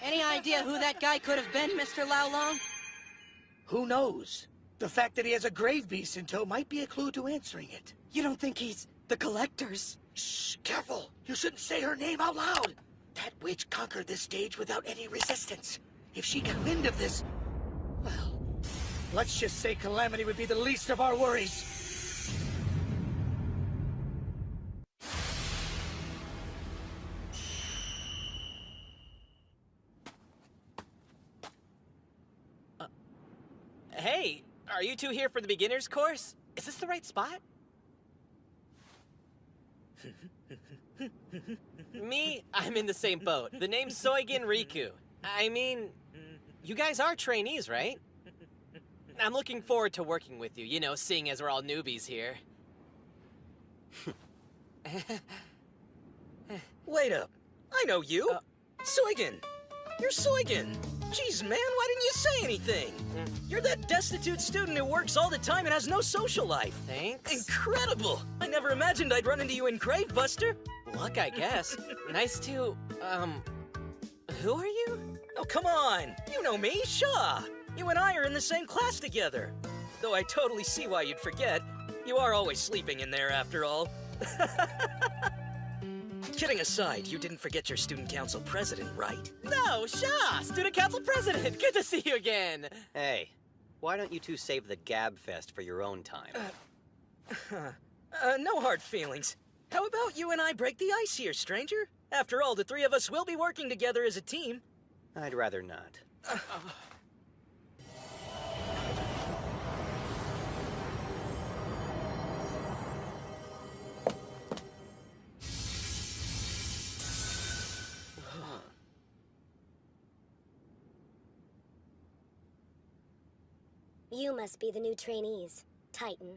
Any idea who that guy could have been, Mr. Lao Long? Who knows? The fact that he has a grave beast in tow might be a clue to answering it. You don't think he's the Collector's? Shh, careful! You shouldn't say her name out loud! That witch conquered this stage without any resistance. If she got wind of this, well, let's just say Calamity would be the least of our worries. Hey, are you two here for the beginner's course? Is this the right spot? Me, I'm in the same boat. The name's Soigen Riku. I mean, you guys are trainees, right? I'm looking forward to working with you, you know, seeing as we're all newbies here. Wait up. I know you. Soigen. You're Soigen. Jeez, man, why didn't you say anything? You're that destitute student who works all the time and has no social life. Thanks. Incredible! I never imagined I'd run into you in Gravebuster. Luck, I guess. Nice to, who are you? Oh, come on. You know me, Shaw. You and I are in the same class together. Though I totally see why you'd forget. You are always sleeping in there, after all. Kidding aside, you didn't forget your student council president, right? No, Shaw, student council president. Good to see you again. Hey, why don't you two save the Gab Fest for your own time? No hard feelings. How about you and I break the ice here, stranger? After all, the three of us will be working together as a team. I'd rather not. You must be the new trainees, Titan.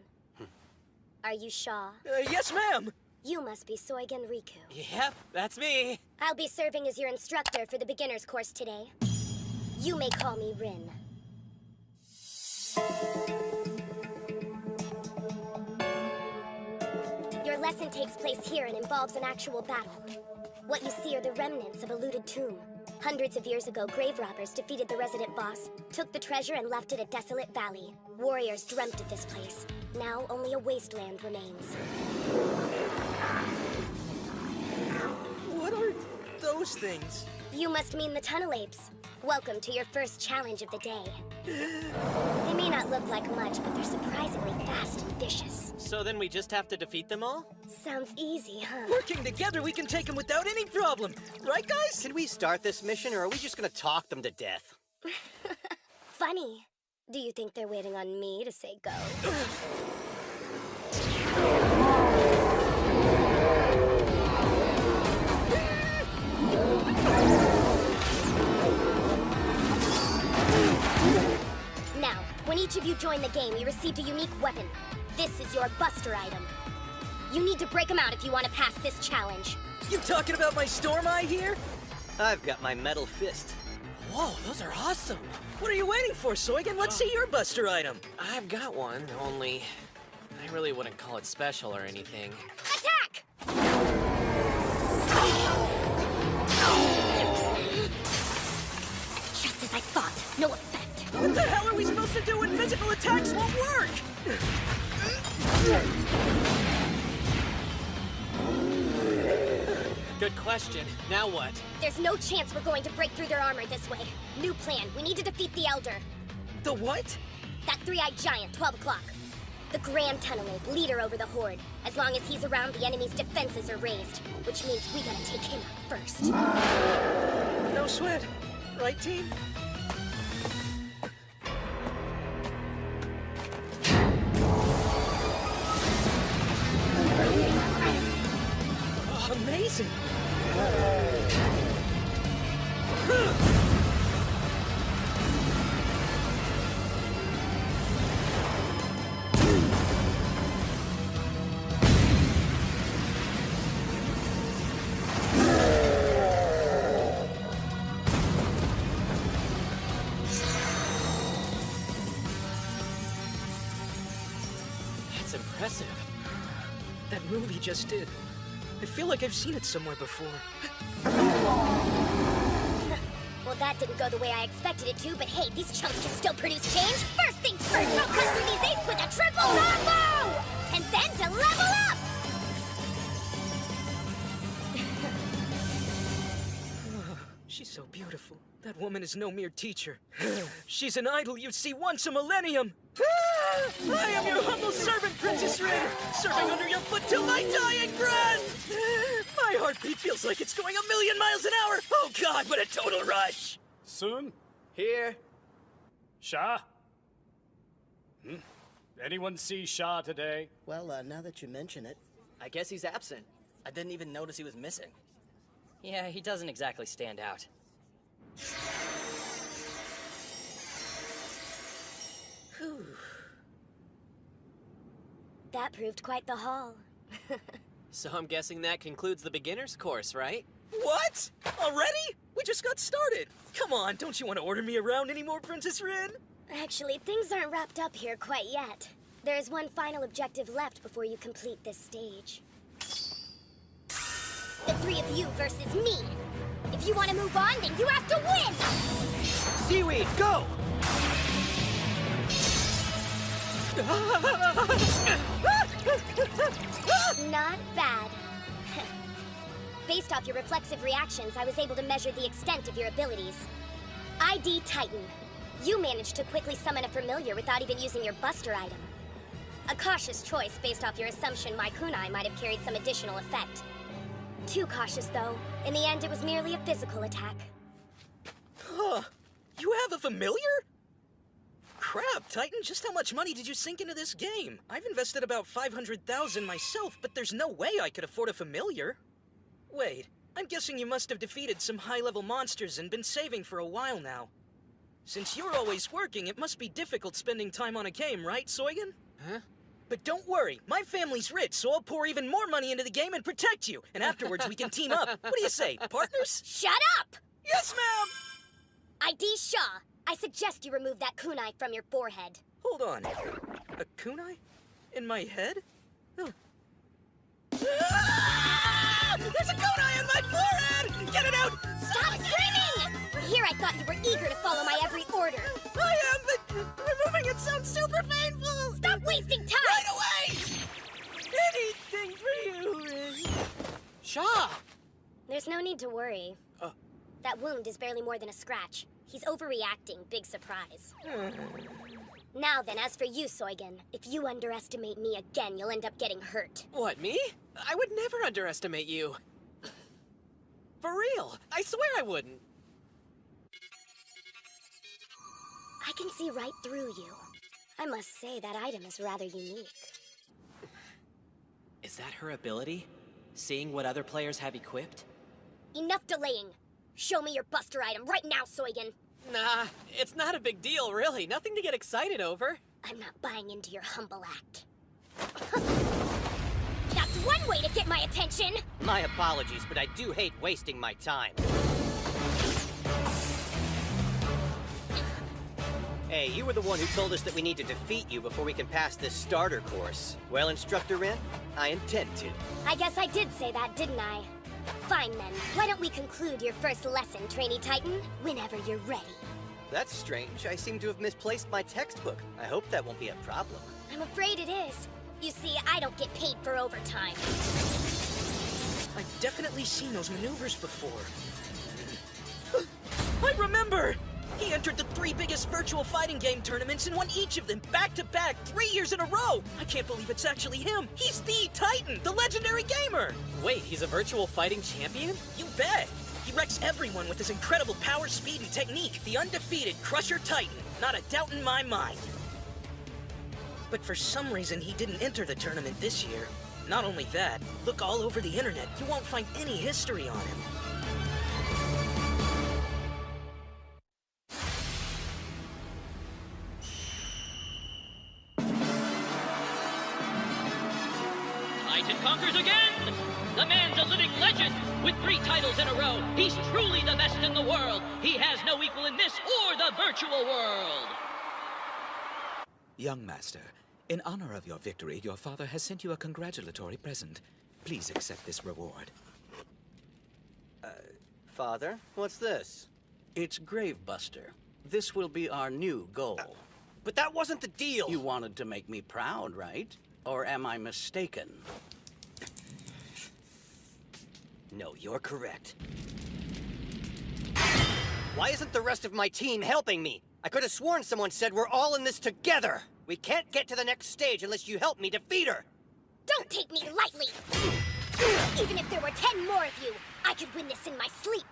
Are you Shaw? Yes, ma'am! You must be Soigen Riku. Yep, that's me. I'll be serving as your instructor for the beginner's course today. You may call me Rin. Your lesson takes place here and involves an actual battle. What you see are the remnants of a looted tomb. Hundreds of years ago, grave robbers defeated the resident boss, took the treasure and left it a desolate valley. Warriors dreamt of this place. Now only a wasteland remains. What are those things? You must mean the tunnel apes. Welcome to your first challenge of the day. They may not look like much, but they're surprisingly fast and vicious. So then we just have to defeat them all? Sounds easy, huh? Working together, we can take them without any problem. Right, guys? Can we start this mission, or are we just gonna talk them to death? Funny. Do you think they're waiting on me to say go? Now, when each of you join the game, you received a unique weapon. This is your Buster item. You need to break them out if you want to pass this challenge. You talking about my Storm Eye here? I've got my metal fist. Whoa, those are awesome. What are you waiting for, Soigen? Let's see your Buster item. I've got one, only I really wouldn't call it special or anything. Attack! Just as I thought, no effect. What the hell are we supposed to do when physical attacks won't work? Good question. Now what? There's no chance we're going to break through their armor this way. New plan, we need to defeat the Elder. The what? That three-eyed giant, 12 o'clock. The Grand Tunnel Ape, leader over the Horde. As long as he's around, the enemy's defenses are raised. Which means we gotta take him out first. No sweat. Right, team? Oh, amazing! That's impressive. That move he just did. I feel like I've seen it somewhere before. Well, that didn't go the way I expected it to, but hey, these chumps can still produce change. First things first, I'll cut through these apes with a triple combo! And then to level up! She's so beautiful. That woman is no mere teacher. She's an idol you see once a millennium. I am your humble servant, Princess Rin, serving under your foot till my dying breath. My heartbeat feels like it's going 1,000,000 miles an hour. Oh God, what a total rush. Sun? Here. Sha? Anyone see Sha today? Well, now that you mention it. I guess he's absent. I didn't even notice he was missing. Yeah, he doesn't exactly stand out. That proved quite the haul. So I'm guessing that concludes the beginner's course, right? What? Already? We just got started. Come on, don't you want to order me around anymore, Princess Rin? Actually, things aren't wrapped up here quite yet. There's one final objective left before you complete this stage. The three of you versus me. If you want to move on, then you have to win! Seaweed, go! Not bad. Based off your reflexive reactions, I was able to measure the extent of your abilities. ID Titan. You managed to quickly summon a familiar without even using your buster item. A cautious choice based off your assumption my kunai might have carried some additional effect. Too cautious, though. In the end, it was merely a physical attack. Huh. You have a familiar? Crap, Titan, just how much money did you sink into this game? I've invested about 500,000 myself, but there's no way I could afford a familiar. Wait, I'm guessing you must have defeated some high-level monsters and been saving for a while now. Since you're always working, it must be difficult spending time on a game, right, Soigen? Huh? But don't worry, my family's rich, so I'll pour even more money into the game and protect you. And afterwards, we can team up. What do you say, partners? Shut up! Yes, ma'am! ID Shaw, I suggest you remove that kunai from your forehead. Hold on. A kunai? In my head? Huh. Ah! There's a kunai on my forehead! Get it out! Stop screaming! Here I thought you were eager to follow my every order. I am, but removing it sounds super painful! Stop wasting time! Right away! Anything for you, Rin. Shaw! There's no need to worry. That wound is barely more than a scratch. He's overreacting, big surprise. Now then, as for you, Soigen, if you underestimate me again, you'll end up getting hurt. What, me? I would never underestimate you. For real, I swear I wouldn't. I can see right through you. I must say that item is rather unique. Is that her ability? Seeing what other players have equipped? Enough delaying! Show me your buster item right now, Soigen! Nah, it's not a big deal, really. Nothing to get excited over. I'm not buying into your humble act. That's one way to get my attention! My apologies, but I do hate wasting my time. Hey, you were the one who told us that we need to defeat you before we can pass this starter course. Well, Instructor Rin, I intend to. I guess I did say that, didn't I? Fine then, why don't we conclude your first lesson, Trainee Titan, whenever you're ready. That's strange. I seem to have misplaced my textbook. I hope that won't be a problem. I'm afraid it is. You see, I don't get paid for overtime. I've definitely seen those maneuvers before. I remember! He entered the 3 biggest virtual fighting game tournaments and won each of them back-to-back 3 years in a row! I can't believe it's actually him! He's the Titan, the legendary gamer! Wait, he's a virtual fighting champion? You bet! He wrecks everyone with his incredible power, speed, and technique. The undefeated Crusher Titan. Not a doubt in my mind. But for some reason, he didn't enter the tournament this year. Not only that, look all over the internet. You won't find any history on him. Titan conquers again! The man's a living legend! With 3 titles in a row, he's truly the best in the world! He has no equal in this or the virtual world! Young master, in honor of your victory, your father has sent you a congratulatory present. Please accept this reward. Father, what's this? It's Gravebuster. This will be our new goal. But that wasn't the deal! You wanted to make me proud, right? Or am I mistaken? No, you're correct. Why isn't the rest of my team helping me? I could have sworn someone said we're all in this together! We can't get to the next stage unless you help me defeat her! Don't take me lightly! Even if there were 10 more of you, I could win this in my sleep.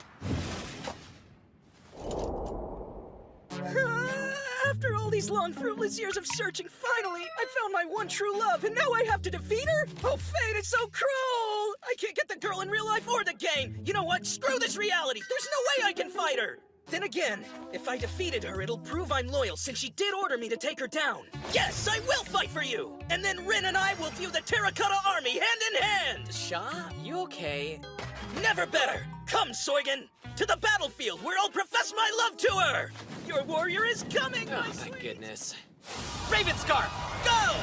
After all these long, fruitless years of searching, finally, I found my one true love, and now I have to defeat her? Oh, fate, it's so cruel! I can't get the girl in real life or the game! You know what? Screw this reality! There's no way I can fight her! Then again, if I defeated her, it'll prove I'm loyal, since she did order me to take her down. Yes, I will fight for you! And then Rin and I will view the Terracotta Army hand in hand! Shaw, you okay? Never better! Come, Soigen! To the battlefield, where I'll profess my love to her! Your warrior is coming, Oh, my my sweet! goodness. Ravenscarf, go!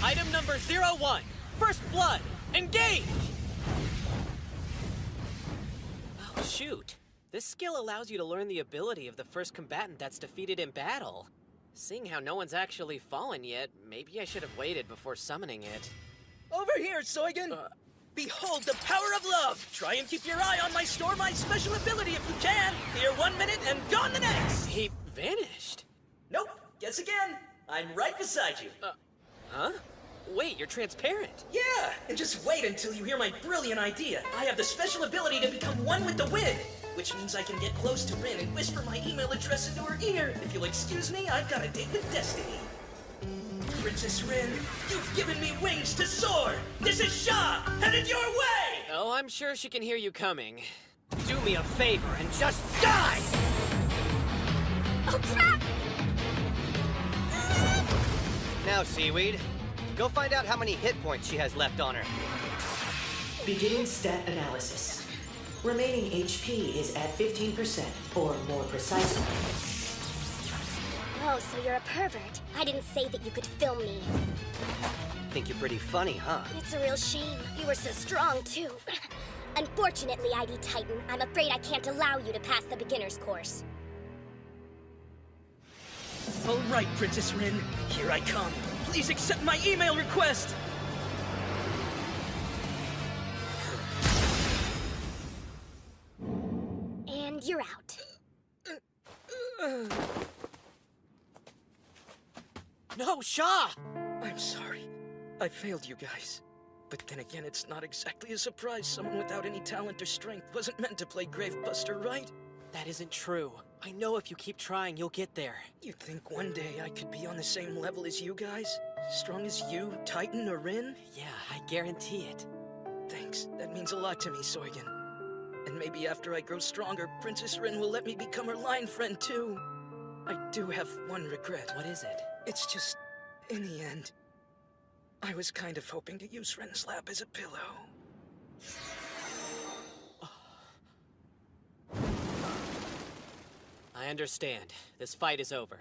Item number 01. First Blood. Engage! Oh, shoot. This skill allows you to learn the ability of the first combatant that's defeated in battle. Seeing how no one's actually fallen yet, maybe I should have waited before summoning it. Over here, Soigen! Behold the power of love! Try and keep your eye on my Stormite special ability if you can! Here 1 minute and gone the next! He vanished. Nope, guess again! I'm right beside you. Huh? Wait, you're transparent. Yeah, and just wait until you hear my brilliant idea. I have the special ability to become one with the wind, which means I can get close to Rin and whisper my email address into her ear. If you'll excuse me, I've got a date with Destiny. Princess Rin, you've given me wings to soar! This is Shaw, headed your way! Oh, I'm sure she can hear you coming. Do me a favor and just die! Oh, crap! Now, Seaweed, go find out how many hit points she has left on her. Beginning stat analysis. Remaining HP is at 15%, or more precisely. Oh, so you're a pervert. I didn't say that you could film me. Think you're pretty funny, huh? It's a real shame. You were so strong, too. Unfortunately, ID Titan, I'm afraid I can't allow you to pass the beginner's course. All right, Princess Rin, here I come. Please accept my email request! And you're out. No, Shaw! I'm sorry. I failed you guys. But then again, it's not exactly a surprise someone without any talent or strength wasn't meant to play Gravebuster, right? That isn't true. I know if you keep trying, you'll get there. You think one day I could be on the same level as you guys? Strong as you, Titan, or Rin? Yeah, I guarantee it. Thanks. That means a lot to me, Soigen. And maybe after I grow stronger, Princess Rin will let me become her line friend, too. I do have one regret. What is it? It's just, in the end, I was kind of hoping to use Ren's lap as a pillow. I understand. This fight is over.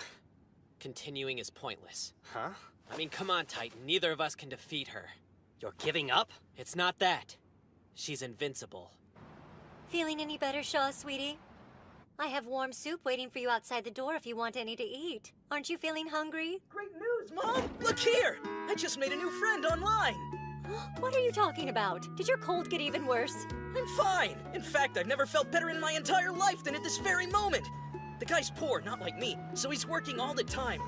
Continuing is pointless. Huh? I mean, come on, Titan. Neither of us can defeat her. You're giving up? It's not that. She's invincible. Feeling any better, Shaw, sweetie? I have warm soup waiting for you outside the door if you want any to eat. Aren't you feeling hungry? Great news, Mom! Look here! I just made a new friend online! What are you talking about? Did your cold get even worse? I'm fine! In fact, I've never felt better in my entire life than at this very moment! The guy's poor, not like me, so he's working all the time.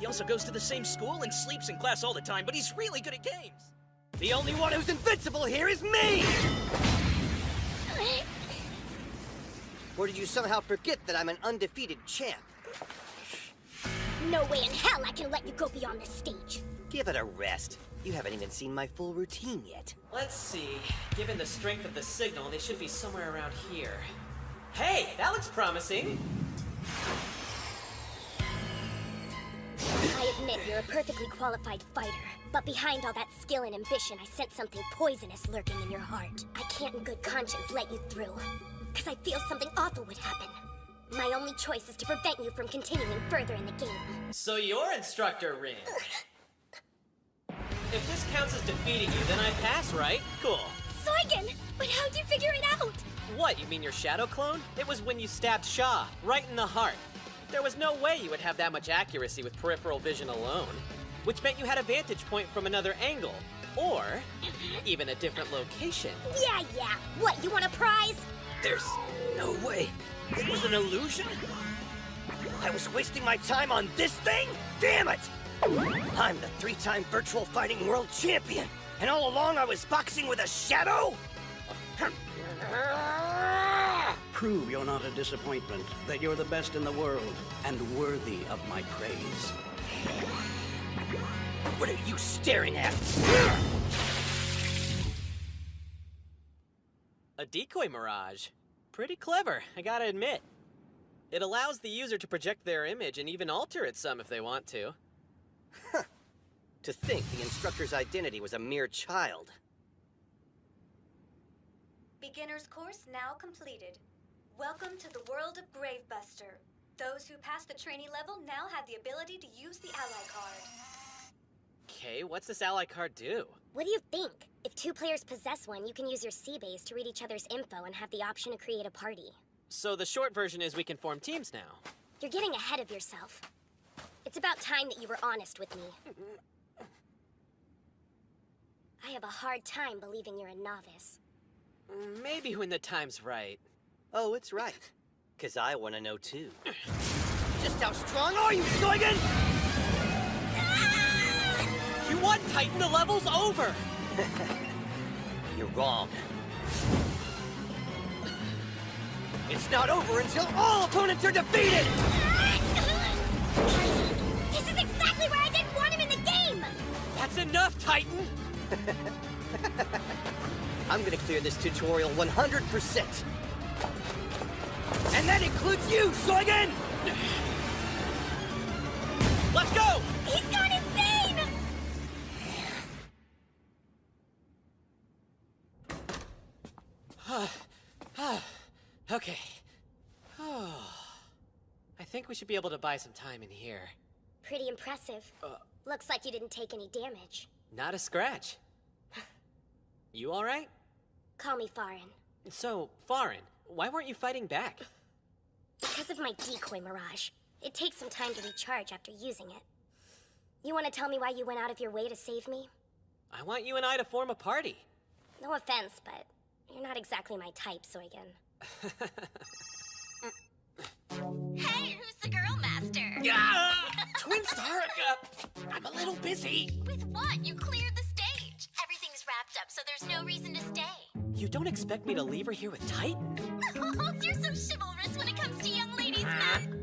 He also goes to the same school and sleeps in class all the time, but he's really good at games! The only one who's invincible here is me! Or did you somehow forget that I'm an undefeated champ? No way in hell I can let you go beyond this stage. Give it a rest. You haven't even seen my full routine yet. Let's see. Given the strength of the signal, they should be somewhere around here. Hey, that looks promising. I admit you're a perfectly qualified fighter, but behind all that skill and ambition, I sense something poisonous lurking in your heart. I can't in good conscience let you through, because I feel something awful would happen. My only choice is to prevent you from continuing further in the game. So you're Instructor Rin. If this counts as defeating you, then I pass, right? Cool. Soigen! But how'd you figure it out? What, you mean your shadow clone? It was when you stabbed Shaw, right in the heart. There was no way you would have that much accuracy with peripheral vision alone, which meant you had a vantage point from another angle, or even a different location. Yeah. What, you want a prize? There's no way. It was an illusion? I was wasting my time on this thing? Damn it! I'm the 3-time virtual fighting world champion, and all along I was boxing with a shadow? Prove you're not a disappointment, that you're the best in the world, and worthy of my praise. What are you staring at? A decoy mirage. Pretty clever, I gotta admit. It allows the user to project their image and even alter it some if they want to. To think the instructor's identity was a mere child. Beginner's course now completed. Welcome to the world of Gravebuster. Those who pass the trainee level now have the ability to use the ally card. Okay, what's this ally card do? What do you think? If 2 players possess one, you can use your C-base to read each other's info and have the option to create a party. So the short version is we can form teams now. You're getting ahead of yourself. It's about time that you were honest with me. I have a hard time believing you're a novice. Maybe when the time's right. Oh, it's right. 'Cause I want to know too. Just how strong are you, Soigen? You won, Titan! The level's over! You're wrong. It's not over until all opponents are defeated! This is exactly where I didn't want him in the game! That's enough, Titan! I'm gonna clear this tutorial 100%. And that includes you, Soigen! Let's go! He's gone insane! Okay. I think we should be able to buy some time in here. Pretty impressive. Looks like you didn't take any damage. Not a scratch. You alright? Call me Farin. So, Farin, why weren't you fighting back? Because of my decoy mirage. It takes some time to recharge after using it. You want to tell me why you went out of your way to save me? I want you and I to form a party. No offense, but you're not exactly my type, Soigen. Hey, who's the girl master? Twin Star, I'm a little busy. With what? You cleared the stage. Everything's wrapped up, so there's no reason to stay. You don't expect me to leave her here with Titan? You're so chivalrous when it comes to young ladies, man.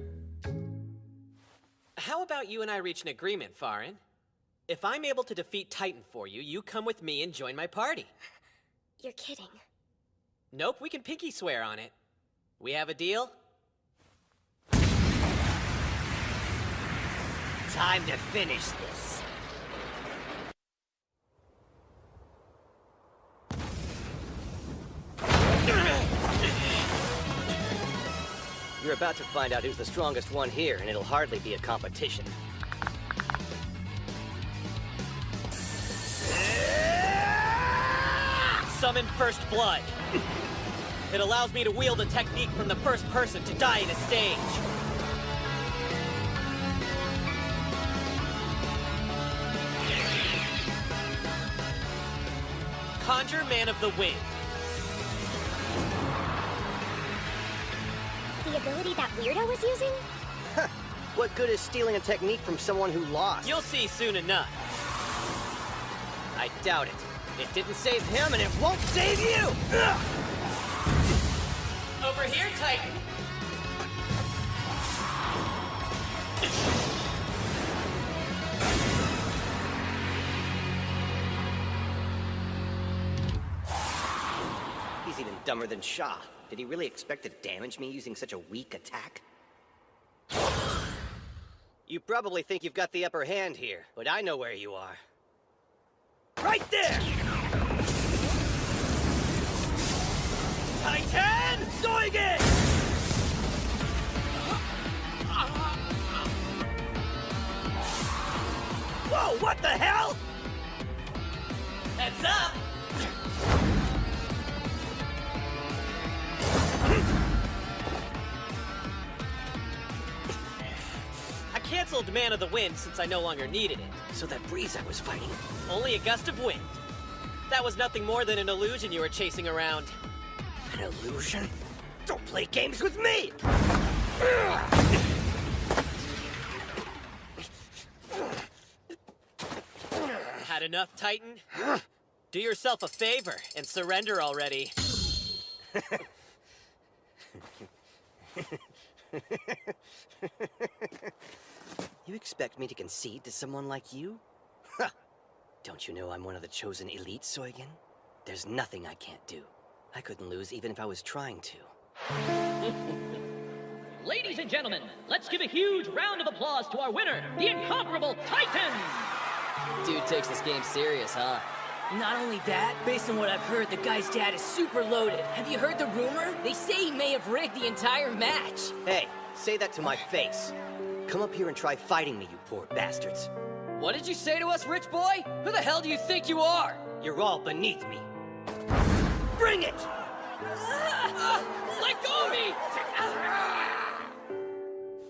How about you and I reach an agreement, Farin? If I'm able to defeat Titan for you, you come with me and join my party. You're kidding. Nope, we can pinky swear on it. We have a deal? Time to finish this. You're about to find out who's the strongest one here, and it'll hardly be a competition. Summon First Blood. It allows me to wield a technique from the first person to die in a stage. Conjure Man of the Wind. The ability that weirdo was using? What good is stealing a technique from someone who lost? You'll see soon enough. I doubt it. It didn't save him, and it won't save you! Ugh! Over here, Titan! He's even dumber than Shaw. Did he really expect to damage me using such a weak attack? You probably think you've got the upper hand here, but I know where you are. Right there! Titan! Soigen! Whoa, what the hell? Heads up! I canceled Man of the Wind since I no longer needed it. So that breeze I was fighting... Only a gust of wind. That was nothing more than an illusion you were chasing around. An illusion? Don't play games with me! Had enough, Titan? Do yourself a favor and surrender already. You expect me to concede to someone like you? Huh. Don't you know I'm one of the chosen elite, Soigen? There's nothing I can't do. I couldn't lose even if I was trying to. Ladies and gentlemen, let's give a huge round of applause to our winner, the incomparable Titan! Dude takes this game serious, huh? Not only that, based on what I've heard, the guy's dad is super loaded. Have you heard the rumor? They say he may have rigged the entire match. Hey, say that to my face. Come up here and try fighting me, you poor bastards. What did you say to us, rich boy? Who the hell do you think you are? You're all beneath me. Bring it! Let go of me!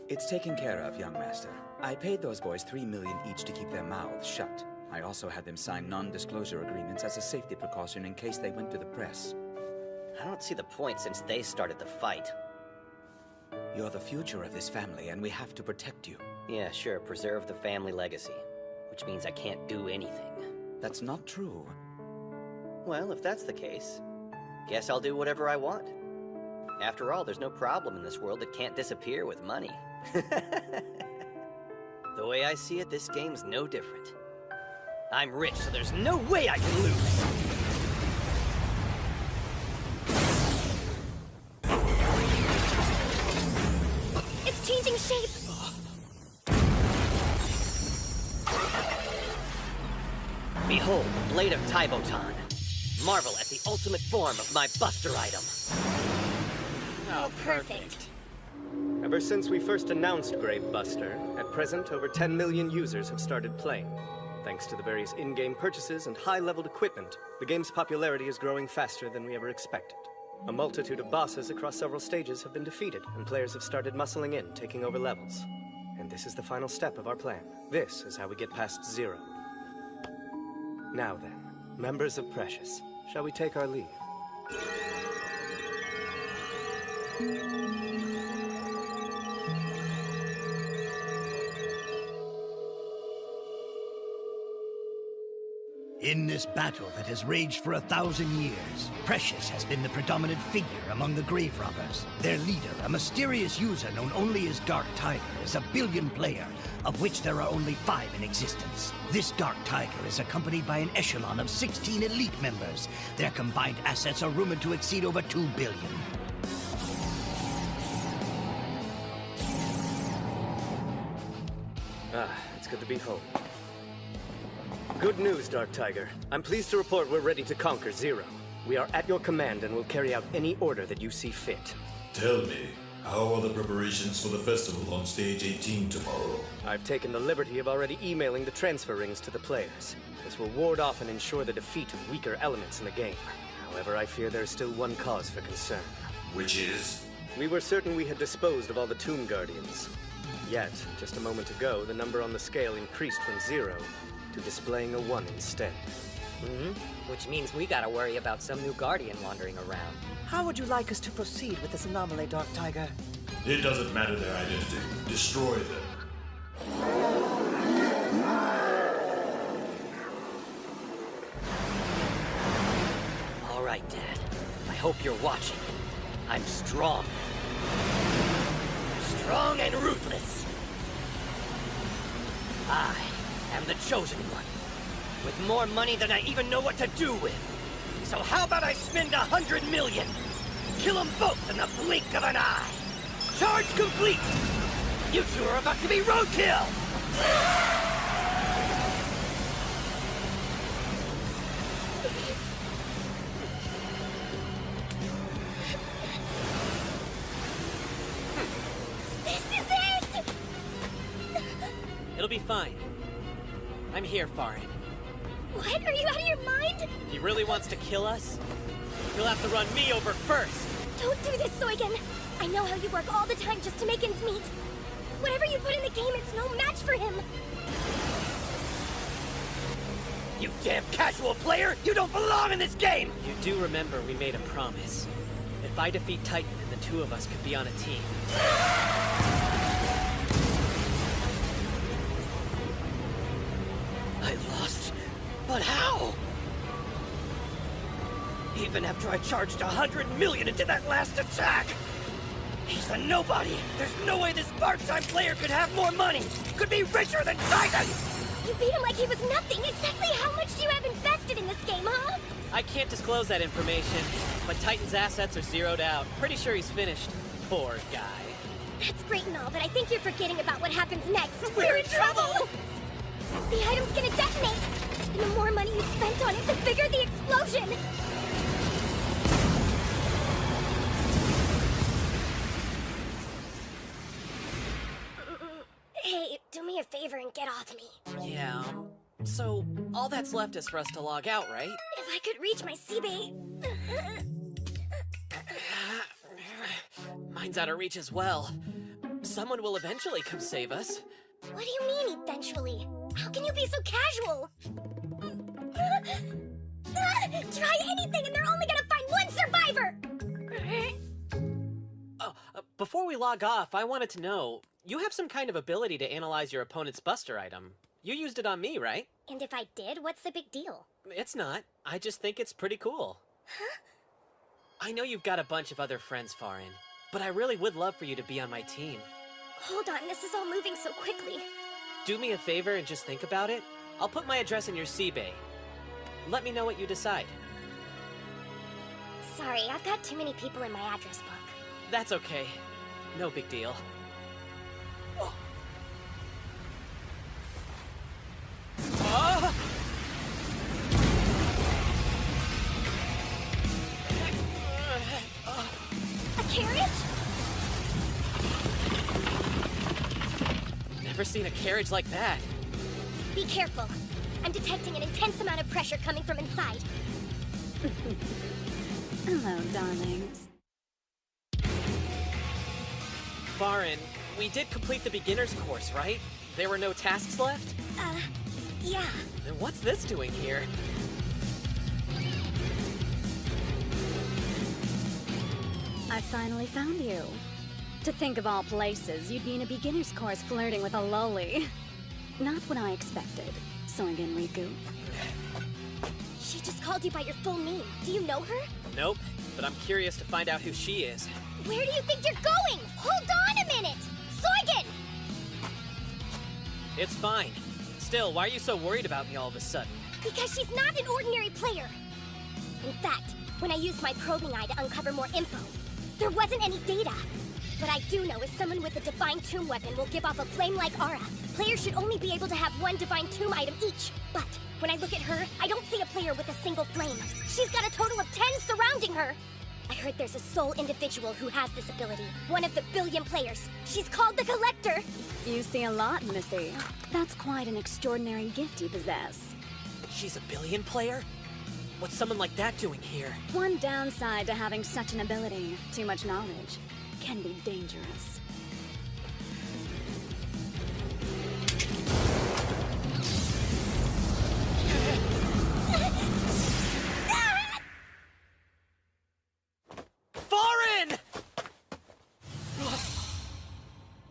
It's taken care of, young master. I paid those boys $3 million each to keep their mouths shut. I also had them sign non-disclosure agreements as a safety precaution in case they went to the press. I don't see the point since they started the fight. You're the future of this family, and we have to protect you. Yeah, sure, preserve the family legacy. Which means I can't do anything. That's not true. Well, if that's the case, guess I'll do whatever I want. After all, there's no problem in this world that can't disappear with money. The way I see it, this game's no different. I'm rich, so there's no way I can lose! It's changing shape! Behold, the Blade of Taibotan. Marvel at the ultimate form of my Buster item. Oh, perfect. Ever since we first announced Grave Buster, at present over 10 million users have started playing. Thanks to the various in-game purchases and high-leveled equipment, the game's popularity is growing faster than we ever expected. A multitude of bosses across several stages have been defeated, and players have started muscling in, taking over levels. And this is the final step of our plan. This is how we get past Zero. Now then, members of Precious, shall we take our leave? In this battle that has raged for 1,000 years, Precious has been the predominant figure among the Grave Robbers. Their leader, a mysterious user known only as Dark Tiger, is a billion player, of which there are only 5 in existence. This Dark Tiger is accompanied by an echelon of 16 elite members. Their combined assets are rumored to exceed over 2 billion. It's good to be home. Good news, Dark Tiger. I'm pleased to report we're ready to conquer Zero. We are at your command and will carry out any order that you see fit. Tell me, how are the preparations for the festival on Stage 18 tomorrow? I've taken the liberty of already emailing the transfer rings to the players. This will ward off and ensure the defeat of weaker elements in the game. However, I fear there is still one cause for concern. Which is? We were certain we had disposed of all the Tomb Guardians. Yet, just a moment ago, the number on the scale increased from 0 to displaying a 1 instead. Which means we gotta worry about some new Guardian wandering around. How would you like us to proceed with this anomaly, Dark Tiger? It doesn't matter their identity. Destroy them. All right, Dad. I hope you're watching. I'm strong. Strong and ruthless. I am the chosen one. With more money than I even know what to do with. So how about I spend 100 million? Kill them both in the blink of an eye. Charge complete! You two are about to be roadkill! This is it! It'll be fine. I'm here, Farin. What? Are you out of your mind? If he really wants to kill us, he'll have to run me over first. Don't do this, Soigen. I know how you work all the time just to make ends meet. Whatever you put in the game, it's no match for him. You damn casual player! You don't belong in this game! You do remember we made a promise. If I defeat Titan, then the two of us could be on a team. I lost. But how? Even after I charged 100 million into that last attack! He's a nobody! There's no way this part-time player could have more money! Could be richer than Titan! You beat him like he was nothing! Exactly how much do you have invested in this game, huh? I can't disclose that information, but Titan's assets are zeroed out. Pretty sure he's finished. Poor guy. That's great and all, but I think you're forgetting about what happens next. We're in trouble! The item's gonna detonate! And the more money you spent on it, the bigger the explosion! Hey, do me a favor and get off me. Yeah, so all that's left is for us to log out, right? If I could reach my C-Bay... Mine's out of reach as well. Someone will eventually come save us. What do you mean, eventually? How can you be so casual? Try anything and they're only gonna find one survivor! Before we log off, I wanted to know, you have some kind of ability to analyze your opponent's Buster item. You used it on me, right? And if I did, what's the big deal? It's not. I just think it's pretty cool. Huh? I know you've got a bunch of other friends, Farin, but I really would love for you to be on my team. Hold on, this is all moving so quickly. Do me a favor and just think about it. I'll put my address in your C-Bay. Let me know what you decide. Sorry, I've got too many people in my address book. That's okay. No big deal. Oh. Ah! A carriage? Never seen a carriage like that. Be careful. I'm detecting an intense amount of pressure coming from inside. Hello, darlings. Farin, we did complete the beginner's course, right? There were no tasks left? Yeah. Then what's this doing here? I finally found you. To think of all places, you'd be in a beginner's course flirting with a loli. Not what I expected, Soigen Riku. She just called you by your full name. Do you know her? Nope, but I'm curious to find out who she is. Where do you think you're going? Hold on a minute! Soigen! It's fine. Still, why are you so worried about me all of a sudden? Because she's not an ordinary player. In fact, when I used my probing eye to uncover more info, there wasn't any data. What I do know is someone with a Divine Tomb weapon will give off a flame-like aura. Players should only be able to have one Divine Tomb item each. But when I look at her, I don't see a player with a single flame. She's got a total of 10 surrounding her. I heard there's a sole individual who has this ability. One of the billion players. She's called the Collector. You see a lot, Missy. That's quite an extraordinary gift you possess. She's a billion player? What's someone like that doing here? One downside to having such an ability, too much knowledge, can be dangerous. Farin!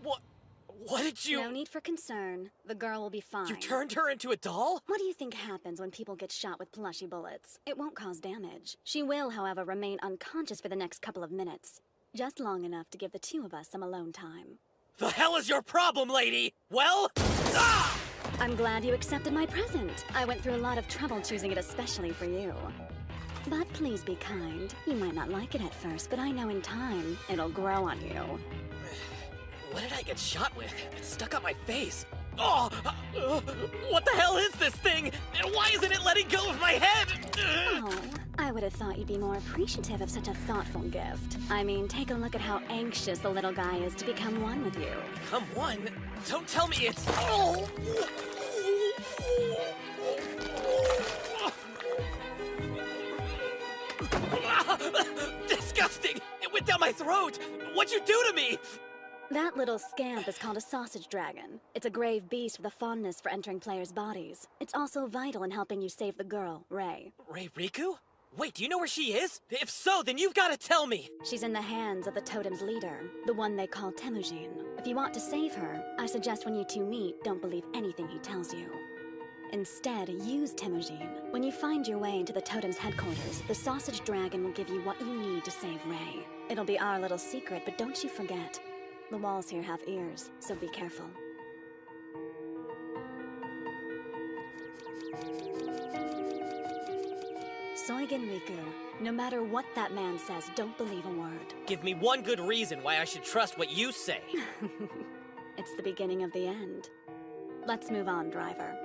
What did you... No need for concern. The girl will be fine. You turned her into a doll? What do you think happens when people get shot with plushy bullets? It won't cause damage. She will, however, remain unconscious for the next couple of minutes. Just long enough to give the two of us some alone time. The hell is your problem, lady? Well... Ah! I'm glad you accepted my present. I went through a lot of trouble choosing it especially for you. But please be kind. You might not like it at first, but I know in time, it'll grow on you. What did I get shot with? It stuck up my face. Oh! What the hell is this thing? And why isn't it letting go of my head? Oh, I would have thought you'd be more appreciative of such a thoughtful gift. I mean, take a look at how anxious the little guy is to become one with you. Become one? Don't tell me it's... Oh! Disgusting! It went down my throat! What'd you do to me? That little scamp is called a sausage dragon. It's a grave beast with a fondness for entering players' bodies. It's also vital in helping you save the girl, Rei. Rei Riku? Wait, do you know where she is? If so, then you've got to tell me! She's in the hands of the totem's leader, the one they call Temujin. If you want to save her, I suggest when you two meet, don't believe anything he tells you. Instead, use Temujin. When you find your way into the totem's headquarters, the sausage dragon will give you what you need to save Rei. It'll be our little secret, but don't you forget. The walls here have ears, so be careful. Soigen Riku, no matter what that man says, don't believe a word. Give me one good reason why I should trust what you say. It's the beginning of the end. Let's move on, driver.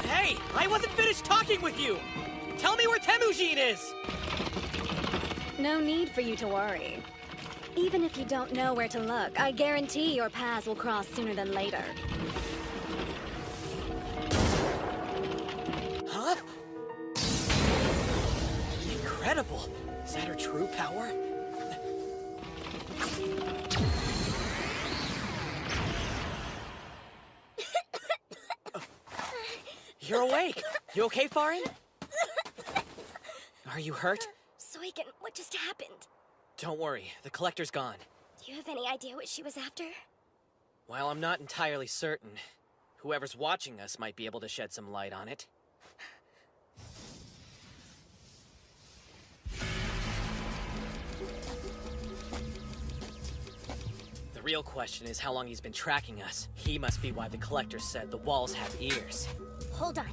Hey, I wasn't finished talking with you! Tell me where Temujin is! No need for you to worry. Even if you don't know where to look, I guarantee your paths will cross sooner than later. Huh? Incredible! Is that her true power? You're awake! You okay, Farin? Are you hurt? Soigen, what just happened? Don't worry, the collector's gone. Do you have any idea what she was after? While I'm not entirely certain, whoever's watching us might be able to shed some light on it. The real question is how long he's been tracking us. He must be why the collector said the walls have ears. Hold on.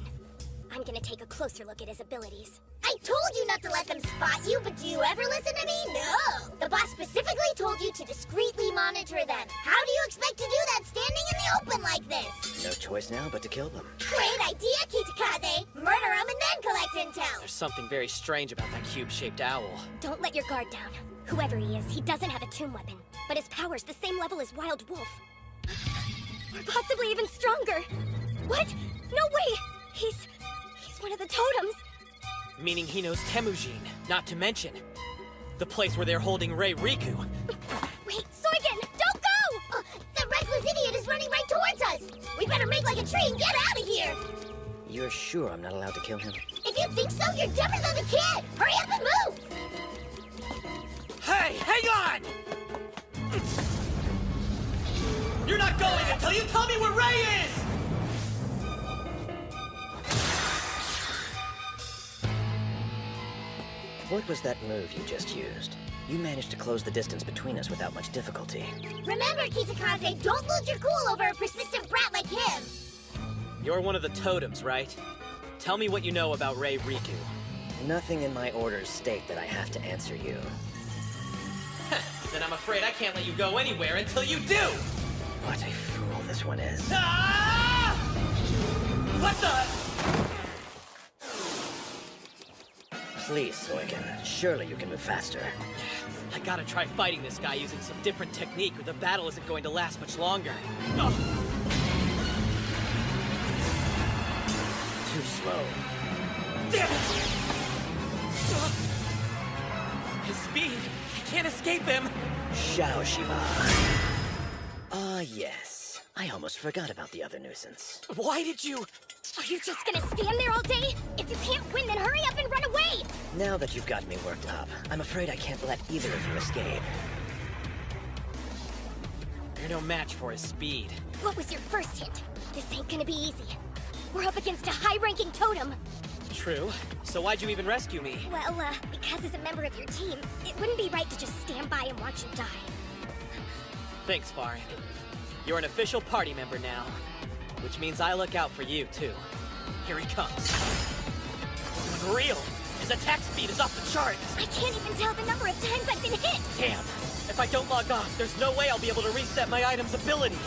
I'm gonna take a closer look at his abilities. I told you not to let them spot you, but do you ever listen to me? No! The boss specifically told you to discreetly monitor them. How do you expect to do that standing in the open like this? No choice now but to kill them. Great idea, Kitakaze! Murder them and then collect intel! There's something very strange about that cube-shaped owl. Don't let your guard down. Whoever he is, he doesn't have a tomb weapon. But his power's the same level as Wild Wolf. Possibly even stronger. What? No way! He's one of the totems. Meaning he knows Temujin, not to mention the place where they're holding Rei Riku. Wait, Soigen, don't go! The reckless idiot is running right towards us! We better make like a tree and get out of here! You're sure I'm not allowed to kill him? If you think so, you're dumber than the kid! Hurry up and move! Hey, hang on! You're not going until you tell me where Rei is! What was that move you just used? You managed to close the distance between us without much difficulty. Remember, Kitakaze, don't lose your cool over a persistent brat like him! You're one of the totems, right? Tell me what you know about Rei Riku. Nothing in my orders state that I have to answer you. Then I'm afraid I can't let you go anywhere until you do! What a fool this one is. Ah! What the? Please, Soigen. Surely you can move faster. I gotta try fighting this guy using some different technique or the battle isn't going to last much longer. Oh. Too slow. Damn it! His speed! I can't escape him! Shaoshima. Ah, yes. I almost forgot about the other nuisance. Why did you... Are you just gonna stand there all day? If you can't win, then hurry up and run away! Now that you've got me worked up, I'm afraid I can't let either of you escape. You're no match for his speed. What was your first hint? This ain't gonna be easy. We're up against a high-ranking totem. True. So why'd you even rescue me? Well, because as a member of your team, it wouldn't be right to just stand by and watch you die. Thanks, Farin. You're an official party member now. Which means I look out for you, too. Here he comes. Unreal! His attack speed is off the charts! I can't even tell the number of times I've been hit! Damn! If I don't log off, there's no way I'll be able to reset my item's abilities!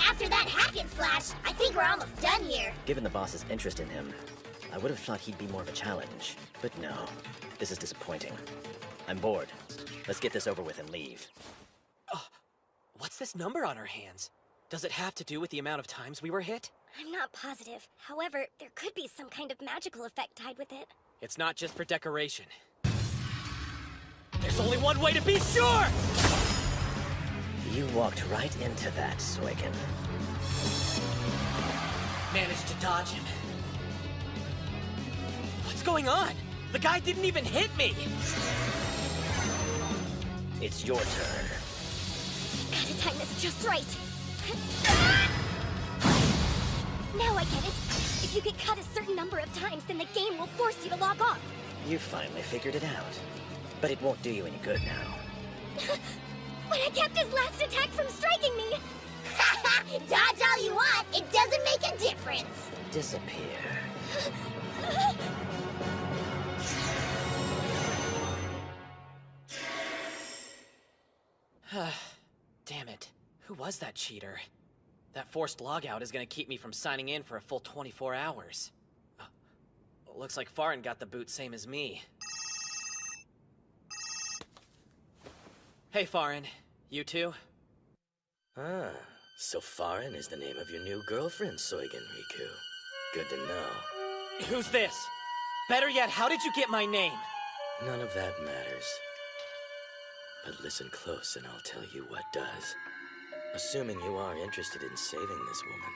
After that hack and slash, I think we're almost done here. Given the boss's interest in him, I would have thought he'd be more of a challenge. But no, this is disappointing. I'm bored. Let's get this over with and leave. What's this number on her hands? Does it have to do with the amount of times we were hit? I'm not positive. However, there could be some kind of magical effect tied with it. It's not just for decoration. There's only one way to be sure! You walked right into that, Soigen. Managed to dodge him. What's going on? The guy didn't even hit me! It's your turn. Gotta time this just right. Now I get it. If you get cut a certain number of times, then the game will force you to log off. You finally figured it out. But it won't do you any good now. But I kept his last attack from striking me! Dodge all you want, it doesn't make a difference. Disappear. Damn it. Who was that cheater? That forced logout is gonna keep me from signing in for a full 24 hours. Looks like Farin got the boot same as me. Hey, Farin. You too? Ah, so Farin is the name of your new girlfriend, Soigen Riku. Good to know. Who's this? Better yet, how did you get my name? None of that matters. But listen close and I'll tell you what does. Assuming you are interested in saving this woman.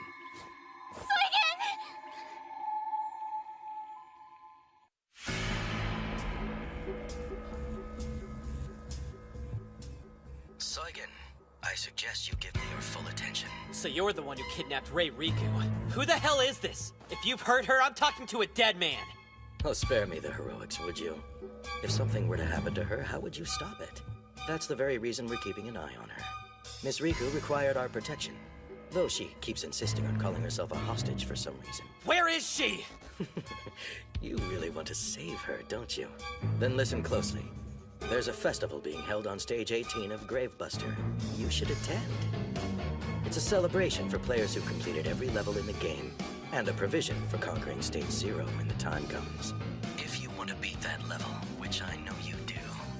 Soigen, I suggest you give me your full attention. So you're the one who kidnapped Rei Riku. Who the hell is this? If you've hurt her, I'm talking to a dead man. Oh, spare me the heroics, would you? If something were to happen to her, how would you stop it? That's the very reason we're keeping an eye on her. Miss Riku required our protection, though she keeps insisting on calling herself a hostage for some reason. Where is she? You really want to save her, don't you? Then listen closely. There's a festival being held on Stage 18 of Gravebuster. You should attend. It's a celebration for players who completed every level in the game, and a provision for conquering Stage 0 when the time comes. If you want to beat that level, which I know you do,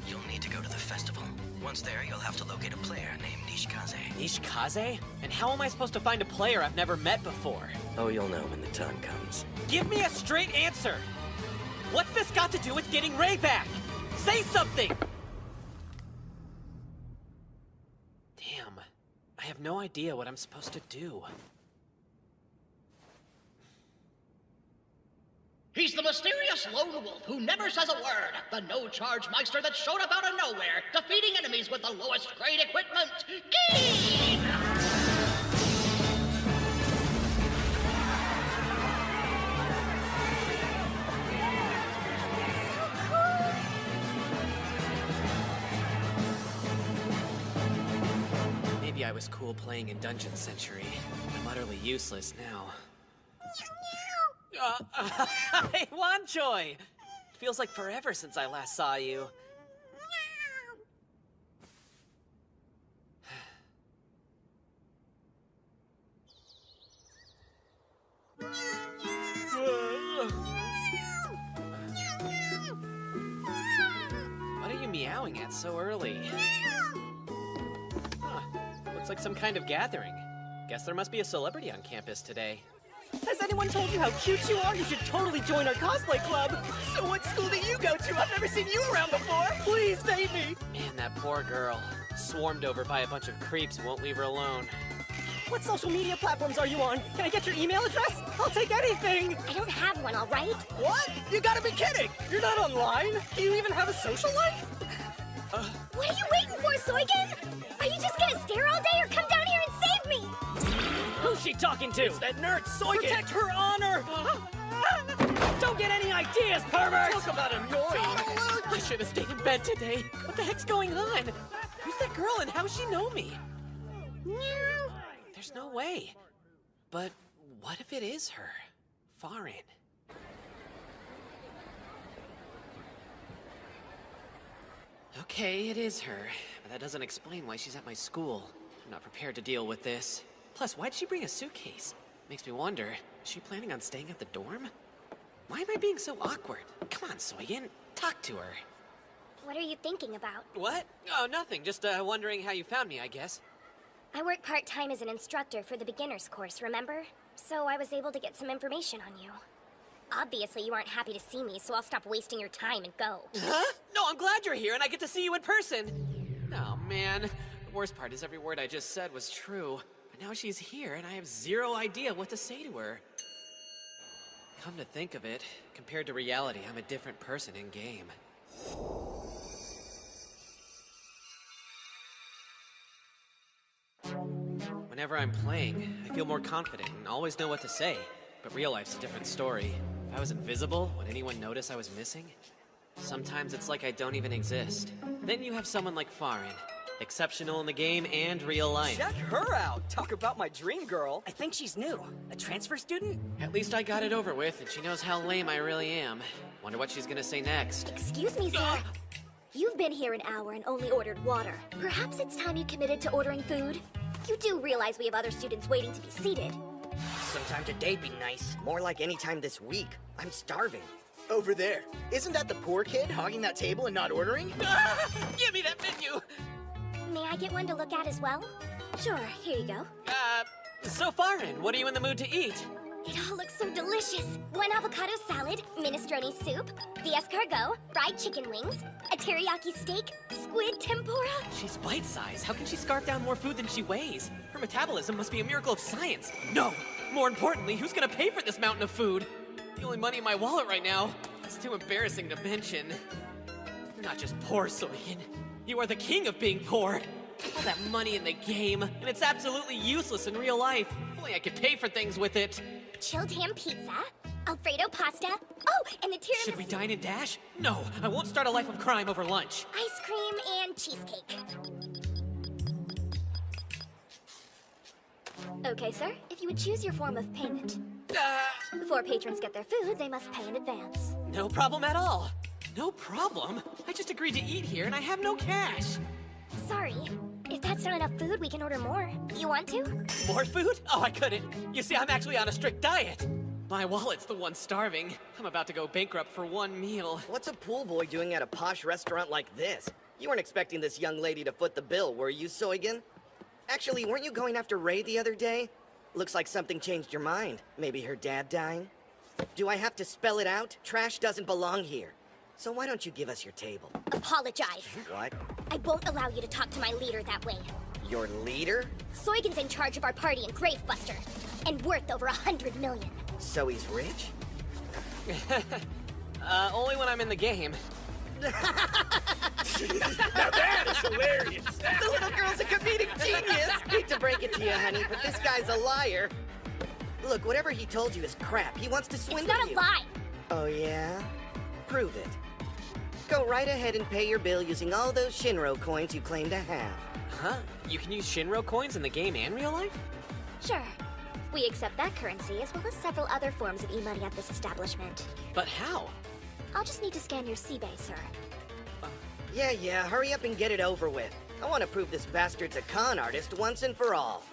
you'll need to go to the festival. Once there, you'll have to locate a player named Nishikaze. Nishikaze? And how am I supposed to find a player I've never met before? Oh, you'll know when the time comes. Give me a straight answer! What's this got to do with getting Rei back? Say something! Damn, I have no idea what I'm supposed to do. He's the mysterious lone wolf who never says a word. The no-charge Meister that showed up out of nowhere, defeating enemies with the lowest grade equipment. Gene! Maybe I was cool playing in Dungeon Century. I'm utterly useless now. Hey, Wanchoy! Feels like forever since I last saw you. What are you meowing at so early? Huh. Looks like some kind of gathering. Guess there must be a celebrity on campus today. Has anyone told you how cute you are? You should totally join our cosplay club. So what school do you go to? I've never seen you around before. Please date me. Man, that poor girl. Swarmed over by a bunch of creeps who won't leave her alone. What social media platforms are you on? Can I get your email address? I'll take anything. I don't have one, all right? What? You gotta be kidding. You're not online? Do you even have a social life? What are you waiting for, Soigen? Are you just gonna stare all day or come down here and save me? Who's she talking to? It's that nerd Soigen. Protect her honor. Don't get any ideas, pervert. Talk about annoying. I should have stayed in bed today. What the heck's going on? Who's that girl and how's she know me? There's no way. But what if it is her? Farin. Okay, it is her. But that doesn't explain why she's at my school. I'm not prepared to deal with this. Plus, why'd she bring a suitcase? Makes me wonder, is she planning on staying at the dorm? Why am I being so awkward? Come on, Soigen. Talk to her. What are you thinking about? What? Oh, nothing. Just wondering how you found me, I guess. I work part-time as an instructor for the beginner's course, remember? So I was able to get some information on you. Obviously, you aren't happy to see me, so I'll stop wasting your time and go. Huh? No, I'm glad you're here and I get to see you in person. Oh, man. The worst part is every word I just said was true. But now she's here and I have zero idea what to say to her. Come to think of it, compared to reality, I'm a different person in-game. Whenever I'm playing, I feel more confident and always know what to say. But real life's a different story. If I was invisible, would anyone notice I was missing? Sometimes it's like I don't even exist. Then you have someone like Farin. Exceptional in the game and real life. Check her out! Talk about my dream girl. I think she's new. A transfer student? At least I got it over with, and she knows how lame I really am. Wonder what she's gonna say next. Excuse me, sir. You've been here an hour and only ordered water. Perhaps it's time you committed to ordering food? You do realize we have other students waiting to be seated. Sometime today'd be nice. More like any time this week. I'm starving. Over there. Isn't that the poor kid hogging that table and not ordering? Give me that menu! May I get one to look at as well? Sure, here you go. So Farin, what are you in the mood to eat? It all looks so delicious. One avocado salad, minestrone soup, the escargot, fried chicken wings, a teriyaki steak, squid tempura. She's bite-sized. How can she scarf down more food than she weighs? Her metabolism must be a miracle of science. No! More importantly, who's gonna pay for this mountain of food? The only money in my wallet right now is too embarrassing to mention. You're not just poor, Soigen. You are the king of being poor. All that money in the game, and it's absolutely useless in real life. If only I could pay for things with it. Chilled ham pizza, Alfredo pasta, oh, and the tiramisu. Should we dine and dash? No, I won't start a life of crime over lunch. Ice cream and cheesecake. Okay, sir, if you would choose your form of payment. Before patrons get their food, they must pay in advance. No problem at all. No problem? I just agreed to eat here and I have no cash. Sorry. If that's not enough food, we can order more. You want to? More food? Oh, I couldn't. You see, I'm actually on a strict diet. My wallet's the one starving. I'm about to go bankrupt for one meal. What's a pool boy doing at a posh restaurant like this? You weren't expecting this young lady to foot the bill, were you, Soigen? Actually, weren't you going after Ray the other day? Looks like something changed your mind. Maybe her dad dying? Do I have to spell it out? Trash doesn't belong here. So why don't you give us your table? Apologize. What? I won't allow you to talk to my leader that way. Your leader? Soigen's in charge of our party in Gravebuster, and worth over 100 million. So he's rich? Only when I'm in the game. Now that is hilarious! The little girl's a comedic genius! Hate to break it to you, honey, but this guy's a liar. Look, whatever he told you is crap. He wants to swindle you. It's not a lie! Oh, yeah? Prove it. Go right ahead and pay your bill using all those Shinro coins you claim to have. Huh? You can use Shinro coins in the game and real life? Sure. We accept that currency as well as several other forms of e-money at this establishment. But how? I'll just need to scan your C-Bay, sir. Yeah, hurry up and get it over with. I want to prove this bastard's a con artist once and for all.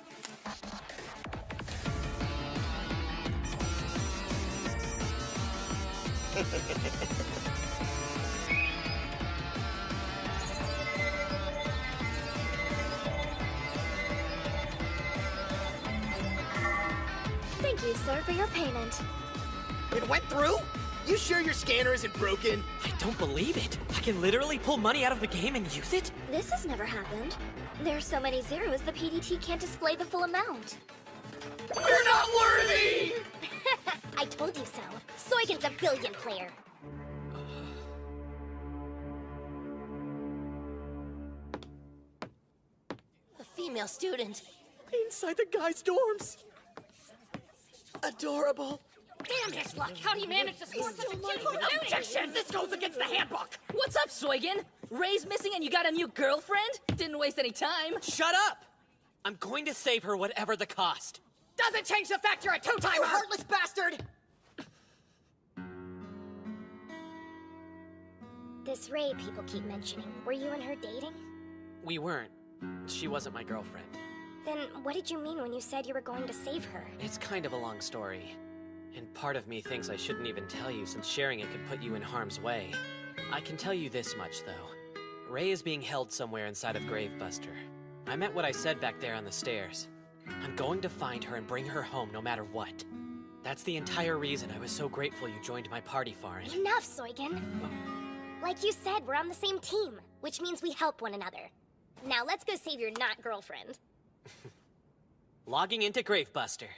Thank you, sir, for your payment. It went through? You sure your scanner isn't broken? I don't believe it. I can literally pull money out of the game and use it? This has never happened. There are so many zeros, the PDT can't display the full amount. You're not worthy! I told you so. Soigen's a billion player. A female student. Inside the guys' dorms. Adorable. Damn his luck! How do you manage to score such a cute Objection! This goes against the handbook! What's up, Soigen? Ray's missing and you got a new girlfriend? Didn't waste any time. Shut up! I'm going to save her whatever the cost. Doesn't change the fact you're a two-timer! You heartless bastard! This Ray people keep mentioning, were you and her dating? We weren't. She wasn't my girlfriend. Then what did you mean when you said you were going to save her? It's kind of a long story. And part of me thinks I shouldn't even tell you since sharing it could put you in harm's way. I can tell you this much, though. Ray is being held somewhere inside of Gravebuster. I meant what I said back there on the stairs. I'm going to find her and bring her home no matter what. That's the entire reason I was so grateful you joined my party, Farin. Enough, Soigen. Like you said, we're on the same team, which means we help one another. Now let's go save your not-girlfriend. Logging into Gravebuster.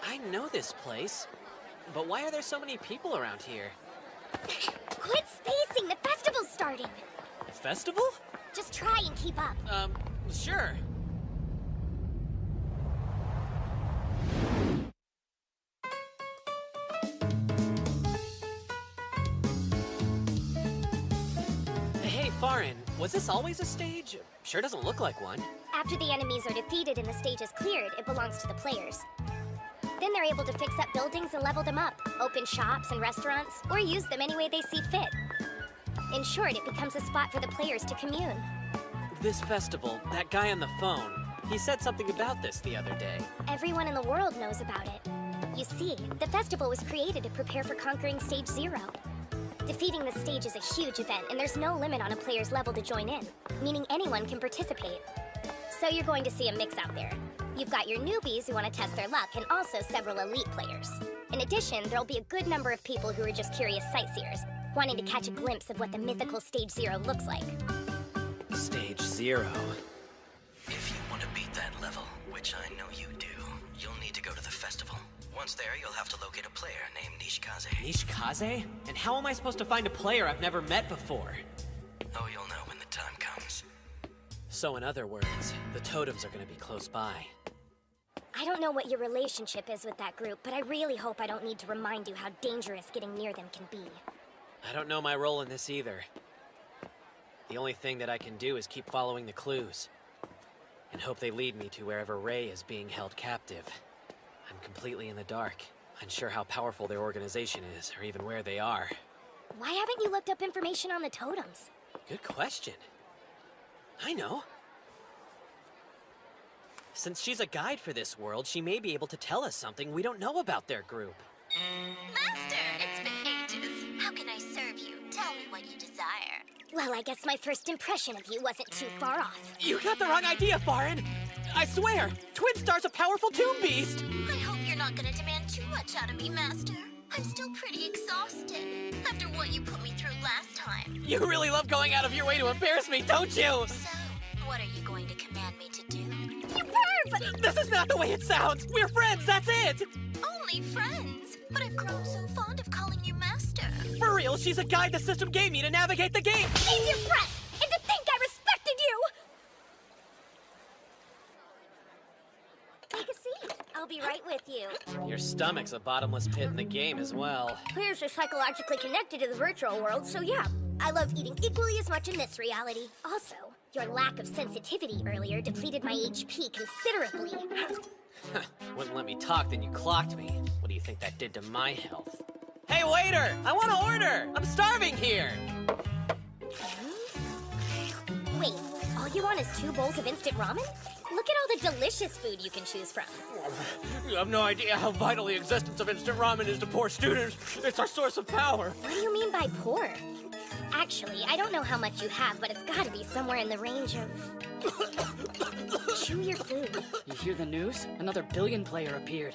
I know this place, but why are there so many people around here? Quit spacing! The festival's starting! A festival? Just try and keep up. Sure. Hey, Farin, was this always a stage? Sure doesn't look like one. After the enemies are defeated and the stage is cleared, it belongs to the players. Then they're able to fix up buildings and level them up, open shops and restaurants, or use them any way they see fit. In short, it becomes a spot for the players to commune. This festival, that guy on the phone, he said something about this the other day. Everyone in the world knows about it. You see, the festival was created to prepare for conquering Stage 0. Defeating the stage is a huge event, and there's no limit on a player's level to join in, meaning anyone can participate. So you're going to see a mix out there. You've got your newbies who want to test their luck, and also several elite players. In addition, there'll be a good number of people who are just curious sightseers, wanting to catch a glimpse of what the mythical Stage 0 looks like. Stage 0. If you want to beat that level, which I know you do, you'll need to go to the festival. Once there, you'll have to locate a player named Nishikaze. Nishikaze? And how am I supposed to find a player I've never met before? Oh, you'll know when the time comes. So in other words, the totems are gonna be close by. I don't know what your relationship is with that group, but I really hope I don't need to remind you how dangerous getting near them can be. I don't know my role in this either. The only thing that I can do is keep following the clues. And hope they lead me to wherever Ray is being held captive. I'm completely in the dark, unsure how powerful their organization is, or even where they are. Why haven't you looked up information on the totems? Good question. I know. Since she's a guide for this world, she may be able to tell us something we don't know about their group. Master, it's been ages. How can I serve you? Tell me what you desire. Well, I guess my first impression of you wasn't too far off. You got the wrong idea, Farin! I swear, Twin Star's a powerful tomb beast! I hope you're not gonna demand too much out of me, Master. I'm still pretty exhausted after what you put me through last time. You really love going out of your way to embarrass me, don't you? So, what are you going to command me to do? You perv! This is not the way it sounds! We're friends, that's it! Only friends? But I've grown so fond of calling you Master. For real, she's a guide the system gave me to navigate the game! Save your breath! And to think I respected you! Take a seat. I'll be right with you. Your stomach's a bottomless pit in the game as well. Players are psychologically connected to the virtual world, so yeah. I love eating equally as much in this reality. Also, your lack of sensitivity earlier depleted my HP considerably. Wouldn't let me talk, then you clocked me. What do you think that did to my health? Hey, waiter! I want to order! I'm starving here! Wait, all you want is 2 bowls of instant ramen? Look at all the delicious food you can choose from. You have no idea how vital the existence of instant ramen is to poor students. It's our source of power. What do you mean by poor? Actually, I don't know how much you have, but it's gotta be somewhere in the range of... Chew your food. You hear the news? Another billion player appeared.